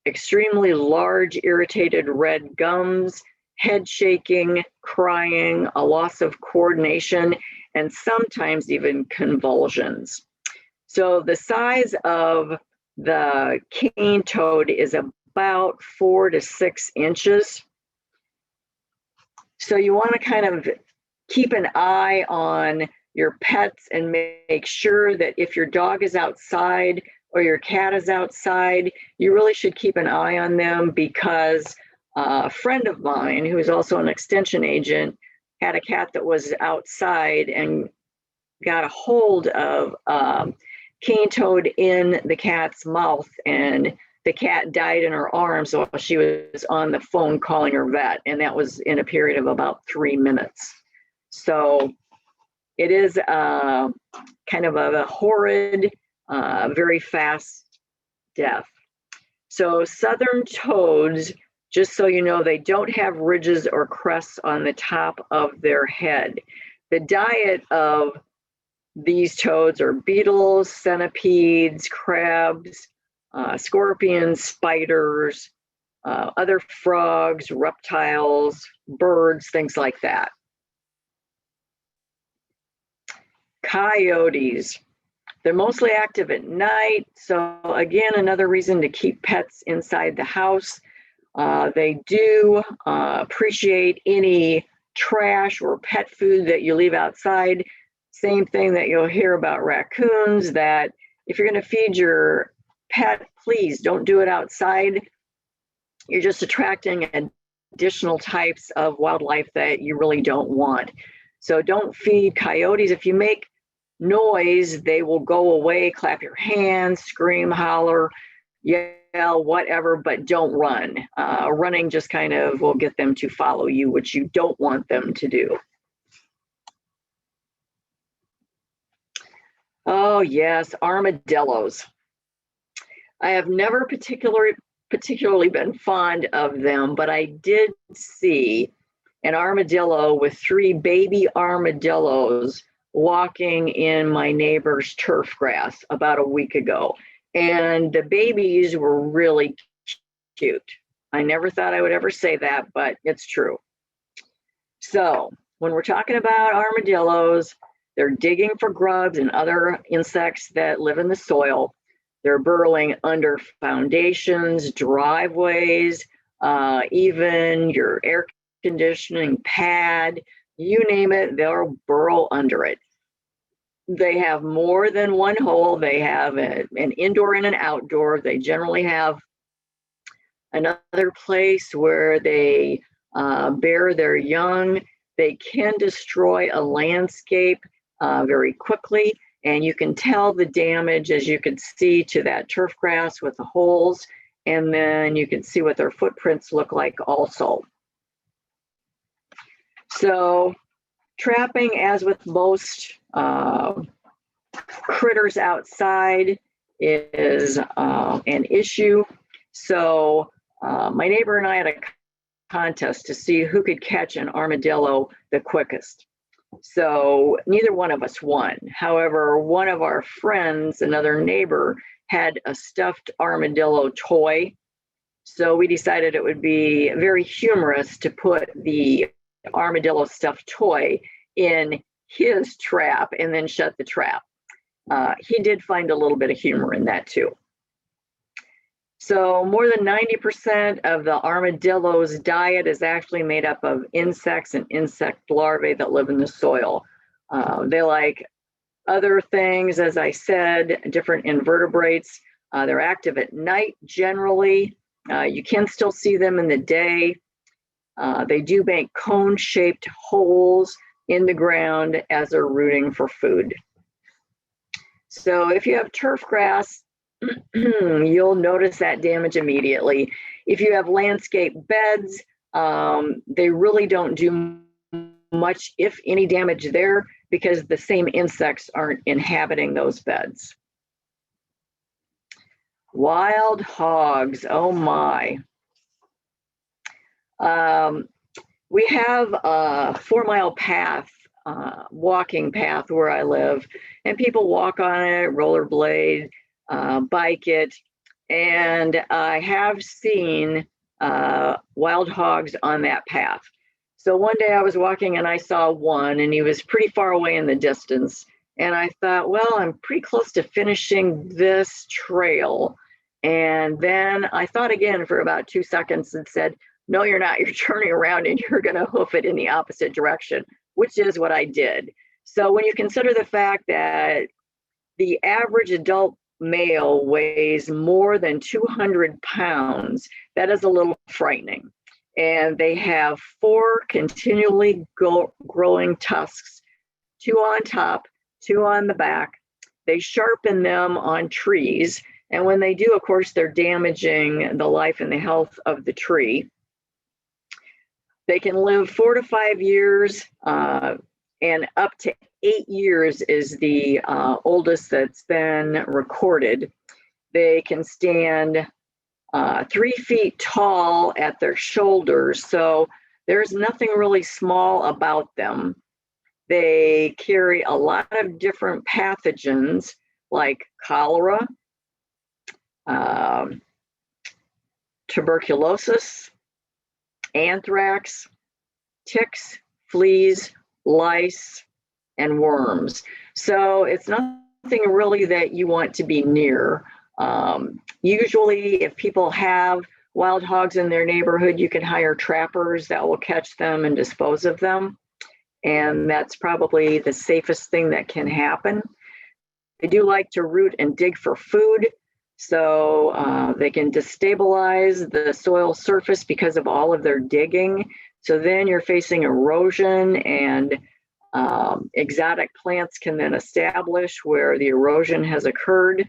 extremely large irritated red gums, head shaking, crying, a loss of coordination, and sometimes even convulsions. So the size of the cane toad is about 4 to 6 inches. So you want to kind of keep an eye on your pets and make sure that if your dog is outside or your cat is outside, you really should keep an eye on them, because a friend of mine who is also an extension agent had a cat that was outside and got a hold of cane toad in the cat's mouth, and the cat died in her arms while she was on the phone calling her vet, and that was in a period of about 3 minutes. So it is kind of a horrid, very fast death. So southern toads, just so you know, they don't have ridges or crests on the top of their head. The diet of these toads are beetles, centipedes, crabs, scorpions, spiders, other frogs, reptiles, birds, things like that. Coyotes. They're mostly active at night. So again, another reason to keep pets inside the house. They do appreciate any trash or pet food that you leave outside. Same thing that you'll hear about raccoons, that if you're going to feed your pet, please don't do it outside. You're just attracting additional types of wildlife that you really don't want. So don't feed coyotes. If you make noise, they will go away, clap your hands, scream, holler, yell, whatever, but don't run. Running just kind of will get them to follow you, which you don't want them to do. Oh yes, armadillos. I have never particularly been fond of them, but I did see an armadillo with 3 baby armadillos walking in my neighbor's turf grass about a week ago. And the babies were really cute. I never thought I would ever say that, but it's true. So when we're talking about armadillos, they're digging for grubs and other insects that live in the soil. They're burrowing under foundations, driveways, even your air conditioning pad, you name it, they'll burrow under it. They have more than one hole. They have an indoor and an outdoor. They generally have another place where they bear their young. They can destroy a landscape very quickly, and you can tell the damage, as you can see, to that turf grass with the holes, and then you can see what their footprints look like also. So Trapping, as with most critters outside, is an issue. So my neighbor and I had a contest to see who could catch an armadillo the quickest. So neither one of us won. However, one of our friends, another neighbor, had a stuffed armadillo toy. So we decided it would be very humorous to put the armadillo stuffed toy in his trap and then shut the trap. He did find a little bit of humor in that too. So more than 90% of the armadillo's diet is actually made up of insects and insect larvae that live in the soil. They like other things, as I said, different invertebrates. They're active at night generally. You can still see them in the day. They do make cone-shaped holes in the ground as they're rooting for food. So if you have turf grass, you'll notice that damage immediately. If you have landscape beds, they really don't do much, if any, damage there because the same insects aren't inhabiting those beds. Wild hogs, oh my. We have a 4-mile path, walking path where I live, and people walk on it, rollerblade, bike it, and I have seen wild hogs on that path. So one day I was walking and I saw one, and he was pretty far away in the distance, and I thought, well, I'm pretty close to finishing this trail. And then I thought again for about 2 seconds and said, no, you're not. You're turning around and you're going to hoof it in the opposite direction, which is what I did. So when you consider the fact that the average adult male weighs more than 200 pounds, that is a little frightening. And they have 4 continually growing tusks, 2 on top, 2 on the back. They sharpen them on trees. And when they do, of course, they're damaging the life and the health of the tree. They can live 4 to 5 years, and up to 8 years is the oldest that's been recorded. They can stand 3 feet tall at their shoulders, so there's nothing really small about them. They carry a lot of different pathogens like cholera, tuberculosis, anthrax, ticks, fleas, lice, and worms. So it's nothing really that you want to be near. Usually if people have wild hogs in their neighborhood, you can hire trappers that will catch them and dispose of them. And that's probably the safest thing that can happen. They do like to root and dig for food. So they can destabilize the soil surface because of all of their digging. So then you're facing erosion, and exotic plants can then establish where the erosion has occurred.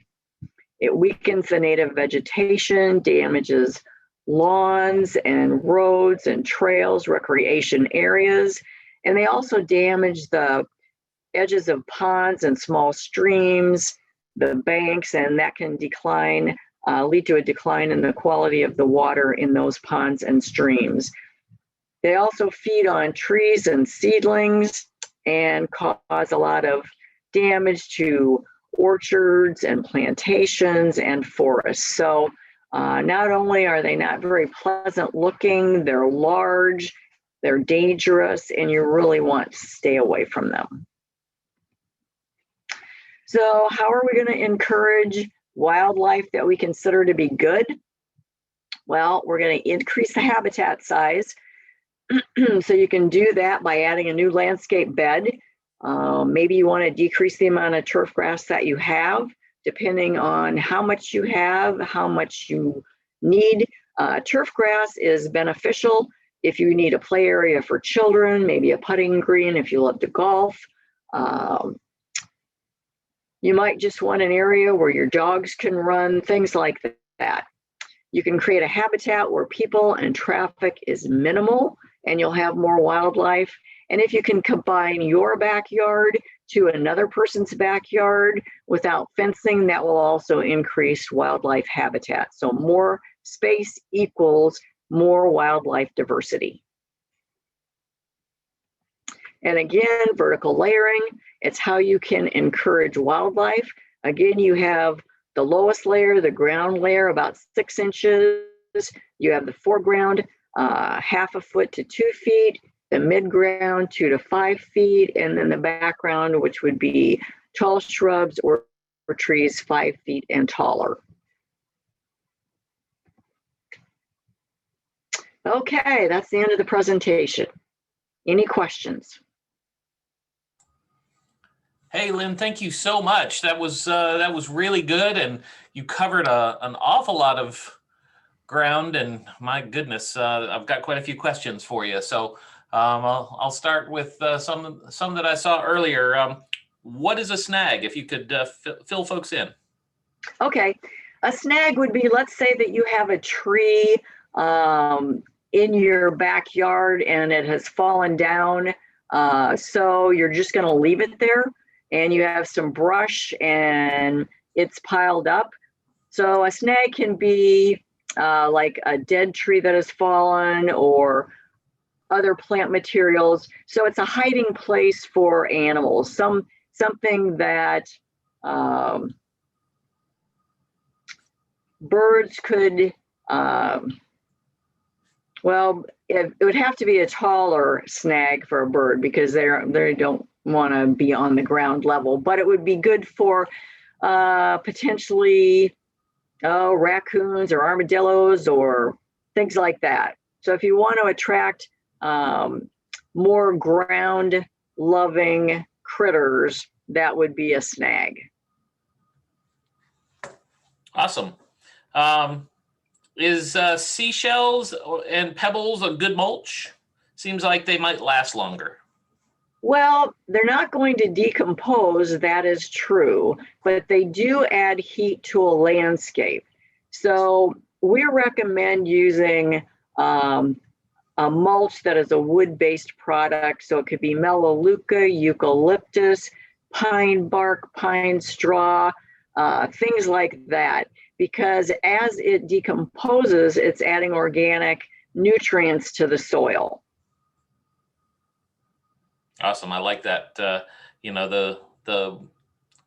It weakens the native vegetation, damages lawns and roads and trails, recreation areas, and they also damage the edges of ponds and small streams, the banks, and that can lead to a decline in the quality of the water in those ponds and streams. They also feed on trees and seedlings and cause a lot of damage to orchards and plantations and forests. So not only are they not very pleasant looking, they're large, they're dangerous, and you really want to stay away from them. So how are we going to encourage wildlife that we consider to be good? Well, we're going to increase the habitat size. So you can do that by adding a new landscape bed. Maybe you want to decrease the amount of turf grass that you have, depending on how much you have, how much you need. Turf grass is beneficial if you need a play area for children, maybe a putting green if you love to golf. You might just want an area where your dogs can run, things like that. You can create a habitat where people and traffic is minimal, and you'll have more wildlife. And if you can combine your backyard to another person's backyard without fencing, that will also increase wildlife habitat. So more space equals more wildlife diversity. And again, vertical layering, it's how you can encourage wildlife. Again, you have the lowest layer, the ground layer, about 6 inches. You have the foreground, 1/2 foot to 2 feet, the mid-ground 2 to 5 feet, and then the background, which would be tall shrubs or trees 5 feet and taller. Okay, that's the end of the presentation. Any questions? Hey, Lynn, thank you so much. That was really good, and you covered an awful lot of ground. And my goodness, I've got quite a few questions for you. So I'll start with some that I saw earlier. What is a snag? If you could fill folks in. Okay, a snag would be, let's say that you have a tree in your backyard and it has fallen down. So you're just going to leave it there, and you have some brush and it's piled up. So a snag can be like a dead tree that has fallen or other plant materials. So it's a hiding place for animals, something that birds could, well, it would have to be a taller snag for a bird because they don't want to be on the ground level, but it would be good for potentially raccoons or armadillos or things like that. So if you want to attract more ground loving critters, that would be a snag. Awesome. Is seashells and pebbles a good mulch? Seems like they might last longer. Well, they're not going to decompose, that is true, but they do add heat to a landscape. So we recommend using a mulch that is a wood-based product. So it could be melaleuca, eucalyptus, pine bark, pine straw, things like that. Because as it decomposes, it's adding organic nutrients to the soil. Awesome. I like that. The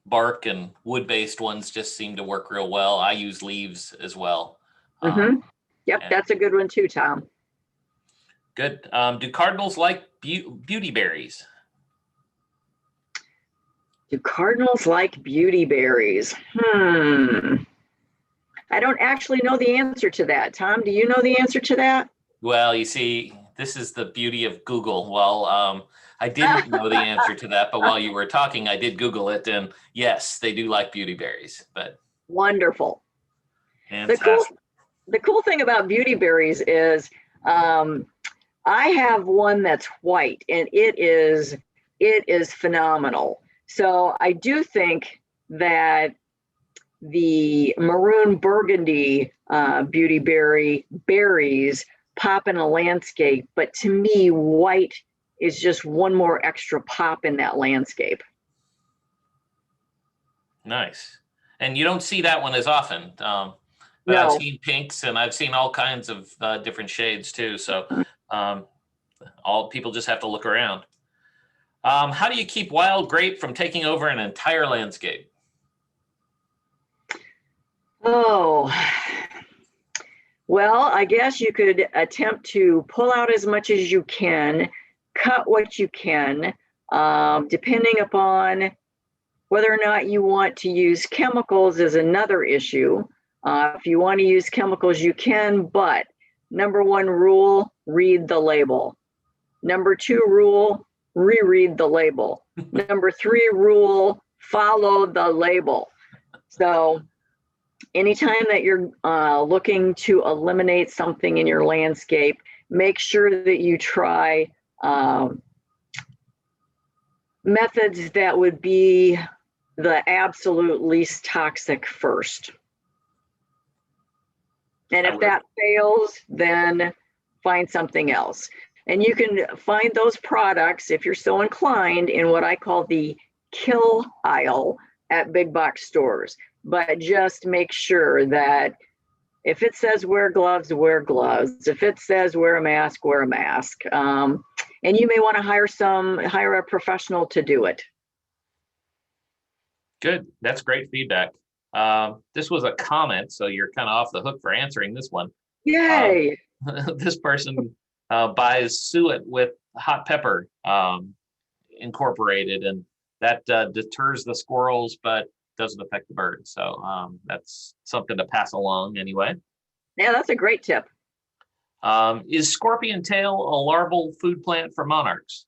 bark and wood-based ones just seem to work real well. I use leaves as well. Yep, that's a good one too, Tom. Good. Do cardinals like beauty berries? Do cardinals like beauty berries? I don't actually know the answer to that. Tom, do you know the answer to that? Well, you see, this is the beauty of Google. Well, I didn't know the answer to that, but while you were talking, I did Google it, and yes, they do like beauty berries. But wonderful. Fantastic. The cool thing about beauty berries is I have one that's white, and it is phenomenal. So I do think that the maroon burgundy beauty berries pop in a landscape, but to me, white is just one more extra pop in that landscape. Nice. And you don't see that one as often. But no. I've seen pinks and I've seen all kinds of different shades too. So all people just have to look around. How do you keep wild grape from taking over an entire landscape? Oh, well, I guess you could attempt to pull out as much as you can, cut what you can, depending upon whether or not you want to use chemicals is another issue. If you want to use chemicals, you can, but number 1 rule, read the label. Number 2 rule, reread the label. Number 3 rule, follow the label. So anytime that you're looking to eliminate something in your landscape, make sure that you try methods that would be the absolute least toxic first. And if that fails, then find something else. And you can find those products, if you're so inclined, in what I call the kill aisle at big box stores. But just make sure that if it says wear gloves, wear gloves. If it says wear a mask, wear a mask. And you may want to hire a professional to do it. Good. That's great feedback. This was a comment, so you're kind of off the hook for answering this one. Yay. This person buys suet with hot pepper incorporated, and that deters the squirrels, but doesn't affect the birds. So that's something to pass along anyway. Yeah, that's a great tip. Is scorpion tail a larval food plant for monarchs?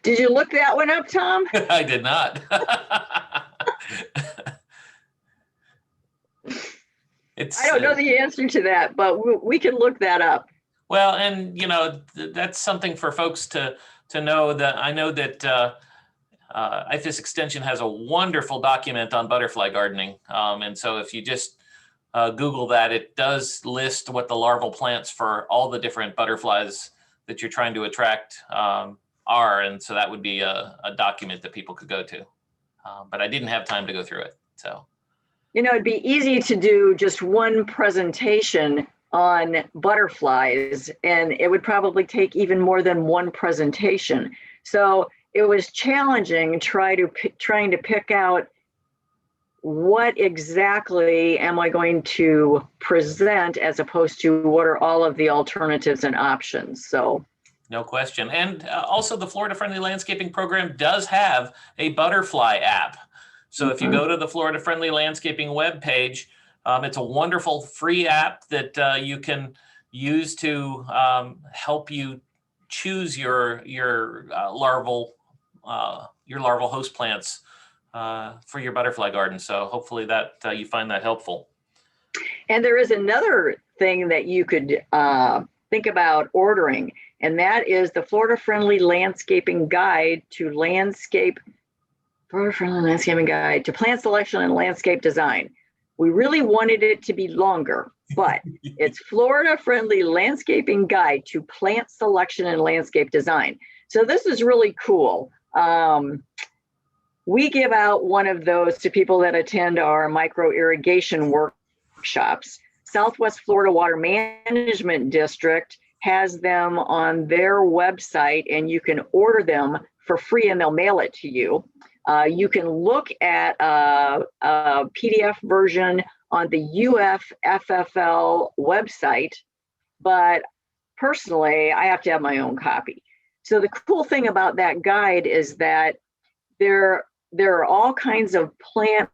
Did you look that one up, Tom? I did not. I don't know the answer to that, but we can look that up. Well, and that's something for folks to know. That I know that IFAS Extension has a wonderful document on butterfly gardening, and so if you just Google that, it does list what the larval plants for all the different butterflies that you're trying to attract are, and so that would be a document that people could go to. But I didn't have time to go through it, so. It'd be easy to do just one presentation on butterflies, and it would probably take even more than one presentation. So it was challenging trying to pick out what exactly am I going to present as opposed to what are all of the alternatives and options. So. No question. And also the Florida Friendly Landscaping Program does have a butterfly app. So if you go to the Florida Friendly Landscaping webpage, it's a wonderful free app that you can use to help you choose your larval host plants for your butterfly garden. So hopefully that you find that helpful. And there is another thing that you could think about ordering, and that is the Florida Friendly Landscaping Guide to Florida Friendly Landscaping Guide to Plant Selection and Landscape Design. We really wanted it to be longer, but it's Florida Friendly Landscaping Guide to Plant Selection and Landscape Design. So this is really cool. We give out one of those to people that attend our micro irrigation workshops. Southwest Florida Water Management District has them on their website, and you can order them for free and they'll mail it to you. You can look at a PDF version on the FFL website, but personally, I have to have my own copy. So the cool thing about that guide is that there are all kinds of plant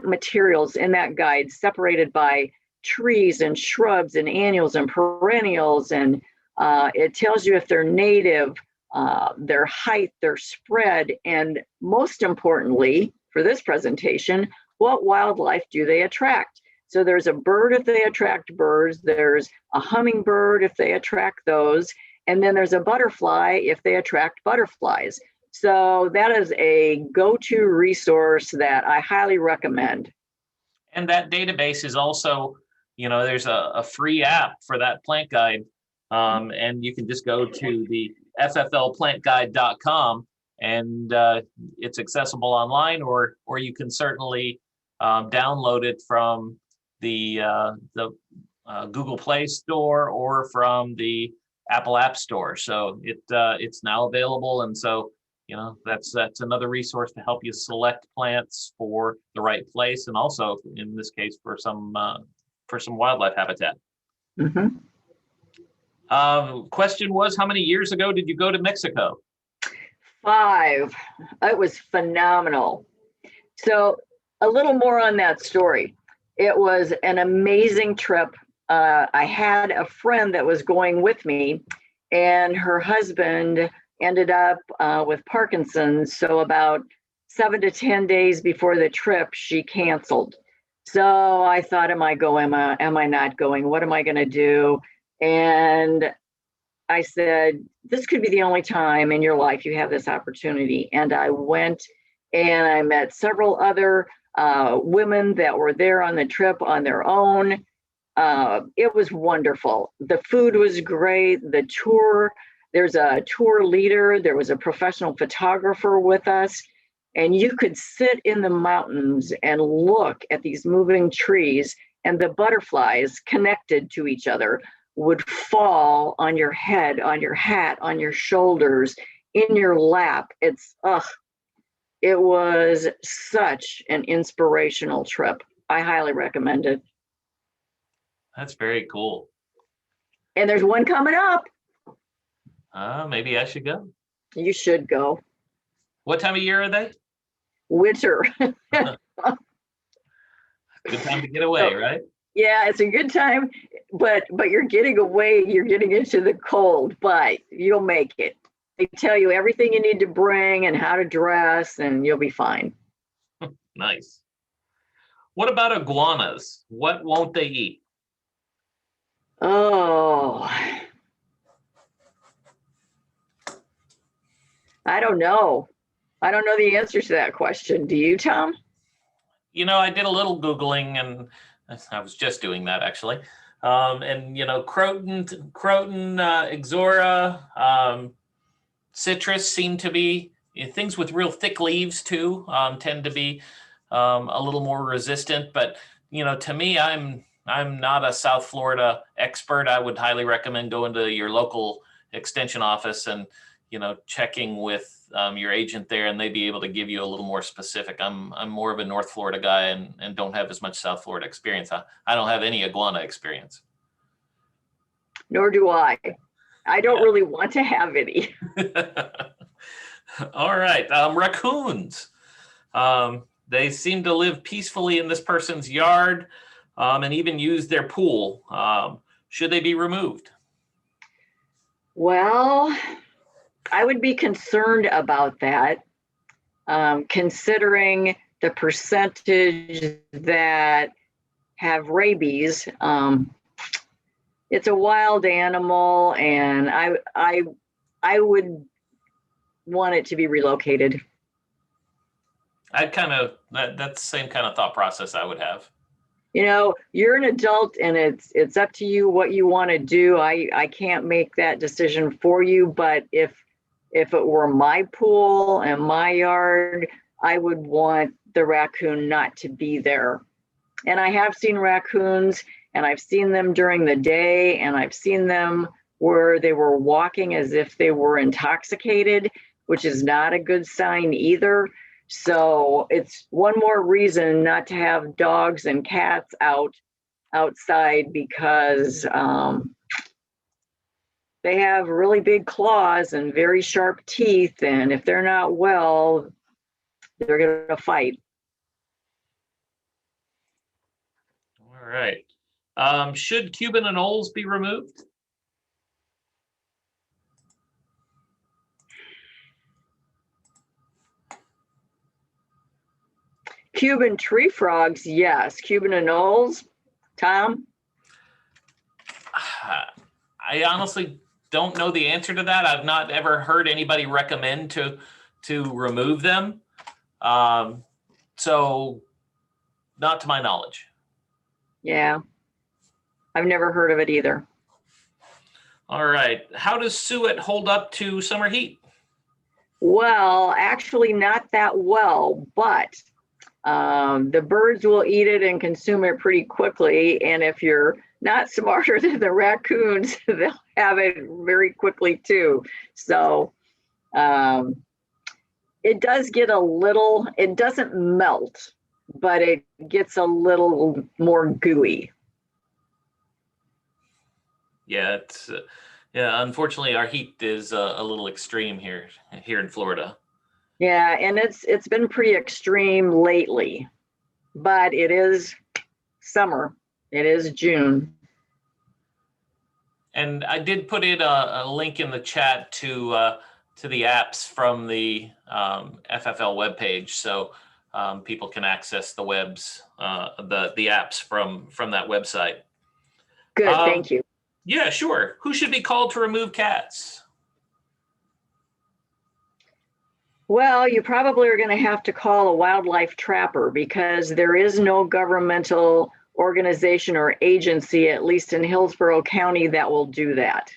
materials in that guide separated by trees and shrubs and annuals and perennials, and it tells you if they're native, their height, their spread, and most importantly for this presentation, what wildlife do they attract? So there's a bird if they attract birds, there's a hummingbird if they attract those, and then there's a butterfly if they attract butterflies. So that is a go-to resource that I highly recommend. And that database is also, there's a free app for that plant guide. And you can just go to the fflplantguide.com and it's accessible online, or you can certainly download it from the Google Play Store or from the Apple App Store. So it's now available, and so that's another resource to help you select plants for the right place, and also in this case for some wildlife habitat. Mm-hmm. Question was, how many years ago did you go to Mexico? 5. It was phenomenal. So a little more on that story. It was an amazing trip. I had a friend that was going with me, and her husband ended up with Parkinson's. So about 7 to 10 days before the trip, she canceled. So I thought, am I going? Am I not going? What am I going to do? And I said, this could be the only time in your life you have this opportunity. And I went and I met several other women that were there on the trip on their own. It was wonderful. The food was great. The tour, there's a tour leader. There was a professional photographer with us. And you could sit in the mountains and look at these moving trees, and the butterflies connected to each other would fall on your head, on your hat, on your shoulders, in your lap. It was such an inspirational trip. I highly recommend it. That's very cool. And there's one coming up. Maybe I should go. You should go. What time of year are they? Winter. Good time to get away, right? Yeah, it's a good time, but you're getting away, you're getting into the cold, but you'll make it. They tell you everything you need to bring and how to dress, and you'll be fine. Nice. What about iguanas? What won't they eat? Oh, I don't know. I don't know the answer to that question. Do you, Tom? I did a little Googling, and I was just doing that actually. And croton, ixora, citrus seem to be things with real thick leaves too. Tend to be a little more resistant. But to me, I'm not a South Florida expert. I would highly recommend going to your local extension office and checking with your agent there, and they'd be able to give you a little more specific. I'm more of a North Florida guy and don't have as much South Florida experience. I don't have any iguana experience. Nor do I. I don't really want to have any. All right. Raccoons. They seem to live peacefully in this person's yard and even use their pool. Should they be removed? Well, I would be concerned about that, considering the percentage that have rabies. It's a wild animal, and I would want it to be relocated. That's the same kind of thought process I would have. You're an adult, and it's up to you what you want to do. I can't make that decision for you, but if it were my pool and my yard, I would want the raccoon not to be there. And I have seen raccoons, and I've seen them during the day, and I've seen them where they were walking as if they were intoxicated, which is not a good sign either. So it's one more reason not to have dogs and cats outside, because they have really big claws and very sharp teeth, and if they're not well, they're going to fight. All right. Should Cuban anoles be removed? Cuban tree frogs, yes. Cuban anoles, Tom? I honestly don't know the answer to that. I've not ever heard anybody recommend to remove them. So not to my knowledge. Yeah, I've never heard of it either. All right. How does suet hold up to summer heat? Well, actually not that well, but the birds will eat it and consume it pretty quickly. And if you're not smarter than the raccoons, they'll have it very quickly too. So it does get it doesn't melt, but it gets a little more gooey. Yeah, unfortunately, our heat is a little extreme here in Florida. Yeah, and it's been pretty extreme lately, but it is summer. It is June. And I did put in a link in the chat to the apps from the FFL webpage, so people can access the the apps from that website. Good, thank you. Yeah, sure. Who should be called to remove cats? Well, you probably are going to have to call a wildlife trapper because there is no governmental organization or agency, at least in Hillsborough County, that will do that.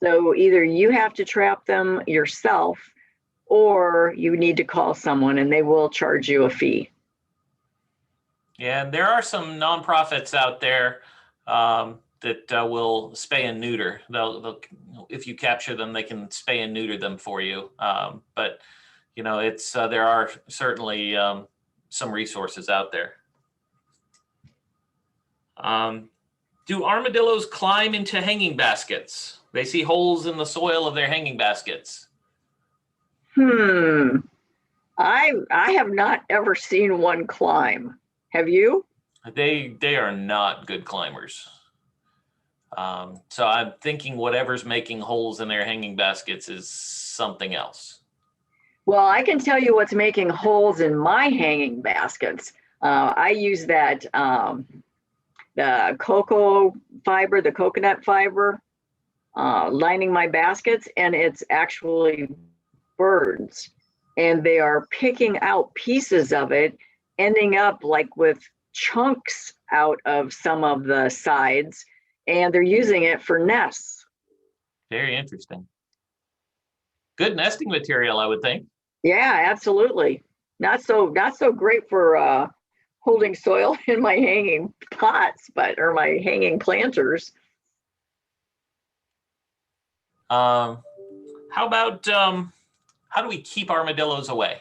So either you have to trap them yourself or you need to call someone and they will charge you a fee. Yeah, and there are some nonprofits out there that will spay and neuter. They'll, if you capture them, they can spay and neuter them for you. But you know, it's there are certainly some resources out there. Do armadillos climb into hanging baskets? They see holes in the soil of their hanging baskets. I have not ever seen one climb. Have you? They are not good climbers. So I'm thinking whatever's making holes in their hanging baskets is something else. Well, I can tell you what's making holes in my hanging baskets. I use that the cocoa fiber, the coconut fiber, lining my baskets, and it's actually birds. And they are picking out pieces of it, ending up like with chunks out of some of the sides, and they're using it for nests. Very interesting. Good nesting material, I would think. Yeah, absolutely. Not so great for holding soil in my hanging pots, or my hanging planters. How about how do we keep armadillos away?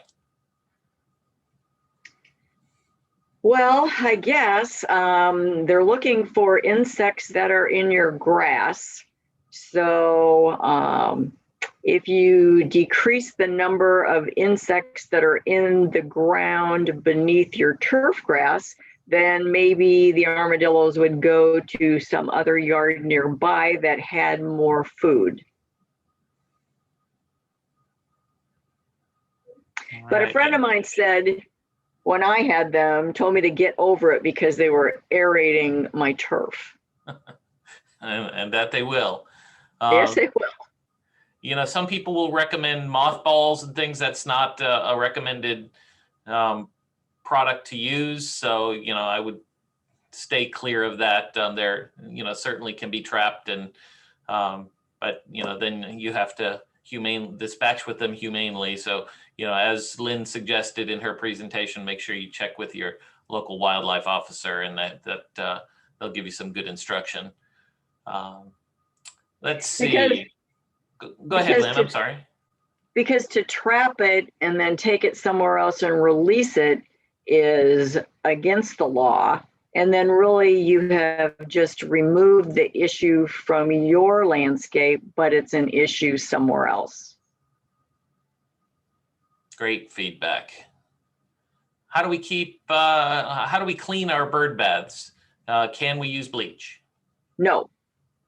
Well, I guess they're looking for insects that are in your grass. So if you decrease the number of insects that are in the ground beneath your turf grass, then maybe the armadillos would go to some other yard nearby that had more food. But a friend of mine said, when I had them, told me to get over it because they were aerating my turf. and that they will. Yes, they will. You know, some people will recommend mothballs and things. That's not a recommended product to use. So, you know, I would stay clear of that. There, you know, certainly can be trapped, and but you know, then you have to dispatch with them humanely. So, you know, as Lynn suggested in her presentation, make sure you check with your local wildlife officer, and that they'll give you some good instruction. Let's see. Go ahead, Lynn. I'm sorry. Because to trap it and then take it somewhere else and release it is against the law. And then really you have just removed the issue from your landscape, but it's an issue somewhere else. Great feedback. How do we clean our bird baths? Can we use bleach? No,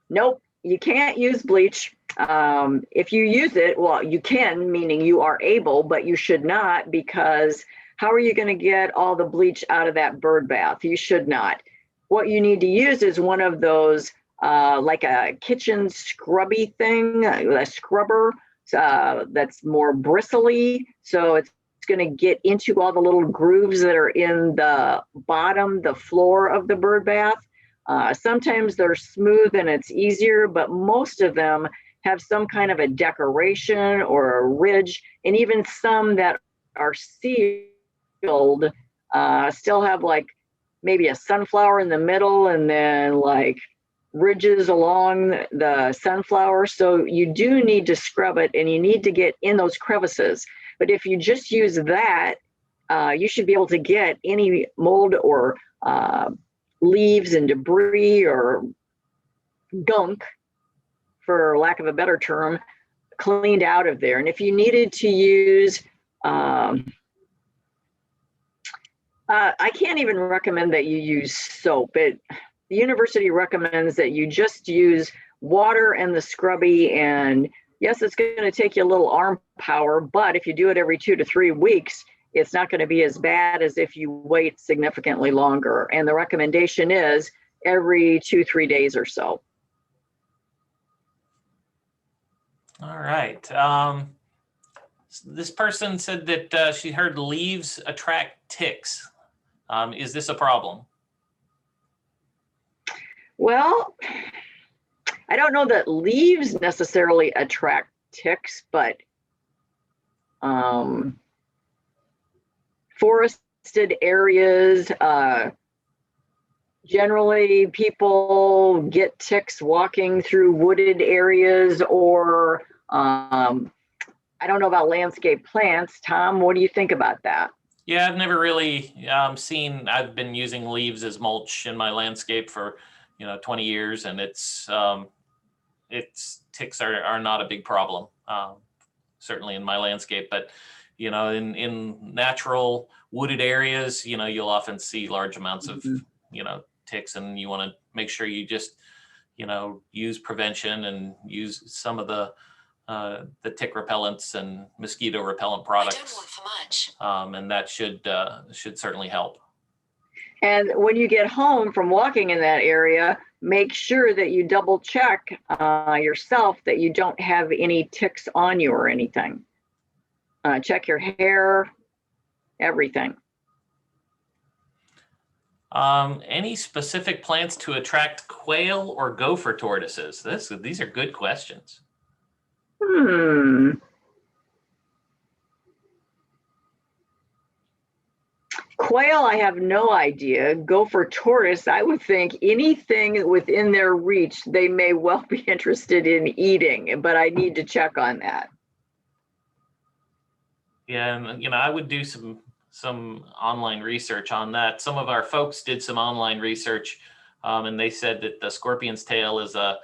nope, you can't use bleach. If you use it, well, you can, meaning you are able, but you should not, because how are you going to get all the bleach out of that bird bath? You should not. What you need to use is one of those, like a kitchen scrubby thing, a scrubber that's more bristly. So it's going to get into all the little grooves that are in the bottom, the floor of the bird bath. Sometimes they're smooth and it's easier, but most of them have some kind of a decoration or a ridge, and even some that are sealed still have like maybe a sunflower in the middle and then like ridges along the sunflower. So you do need to scrub it, and you need to get in those crevices. But if you just use that, you should be able to get any mold or leaves and debris or gunk, for lack of a better term, cleaned out of there. And if you needed to use, I can't even recommend that you use soap. The university recommends that you just use water and the scrubby, and yes, it's going to take you a little arm power, but if you do it every 2 to 3 weeks, it's not going to be as bad as if you wait significantly longer. And the recommendation is every 2-3 days or so. All right. This person said that she heard leaves attract ticks. Is this a problem? Well, I don't know that leaves necessarily attract ticks, but forested areas, generally people get ticks walking through wooded areas, or I don't know about landscape plants. Tom, what do you think about that? Yeah, I've never really I've been using leaves as mulch in my landscape for 20 years, and it's ticks are not a big problem, certainly in my landscape. But in natural wooded areas, you'll often see large amounts of ticks, and you want to make sure you just use prevention and use some of the tick repellents and mosquito repellent products. I don't want for much. And that should certainly help. And when you get home from walking in that area, make sure that you double check yourself that you don't have any ticks on you or anything. Check your hair, everything. Any specific plants to attract quail or gopher tortoises? These are good questions. Quail, I have no idea. Gopher tortoise, I would think anything within their reach, they may well be interested in eating, but I need to check on that. Yeah, and I would do some online research on that. Some of our folks did some online research, and they said that the scorpion's tail is a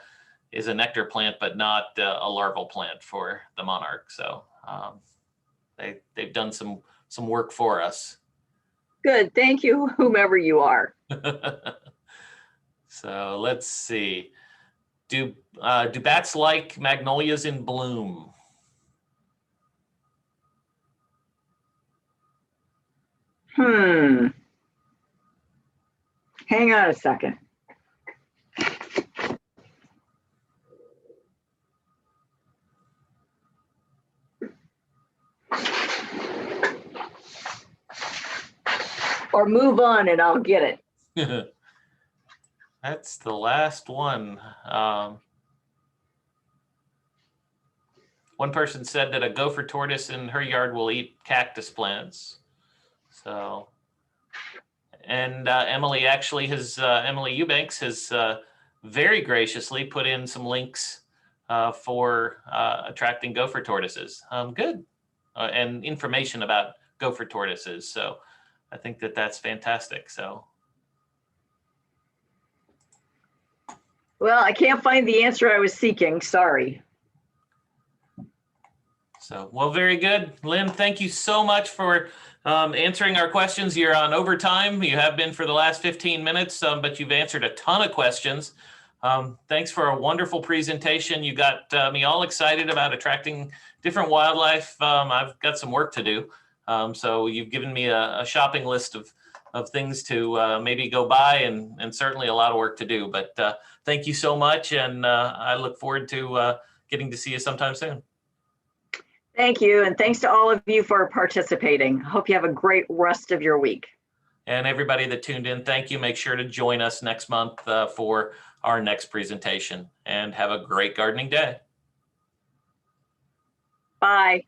nectar plant, but not a larval plant for the monarch. So they've done some work for us. Good, thank you, whomever you are. So let's see. Do bats like magnolias in bloom? Hang on a second. Or move on and I'll get it. That's the last one. One person said that a gopher tortoise in her yard will eat cactus plants. So, and Emily Eubanks has very graciously put in some links for attracting gopher tortoises. Good. And information about gopher tortoises. So I think that's fantastic. So. Well, I can't find the answer I was seeking. Sorry. So, well, very good. Lynn, thank you so much for answering our questions. You're on overtime. You have been for the last 15 minutes, but you've answered a ton of questions. Thanks for a wonderful presentation. You got me all excited about attracting different wildlife. I've got some work to do. So you've given me a shopping list of things to maybe go buy, and certainly a lot of work to do. But thank you so much, and I look forward to getting to see you sometime soon. Thank you, and thanks to all of you for participating. Hope you have a great rest of your week. And everybody that tuned in, thank you. Make sure to join us next month for our next presentation, and have a great gardening day. Bye.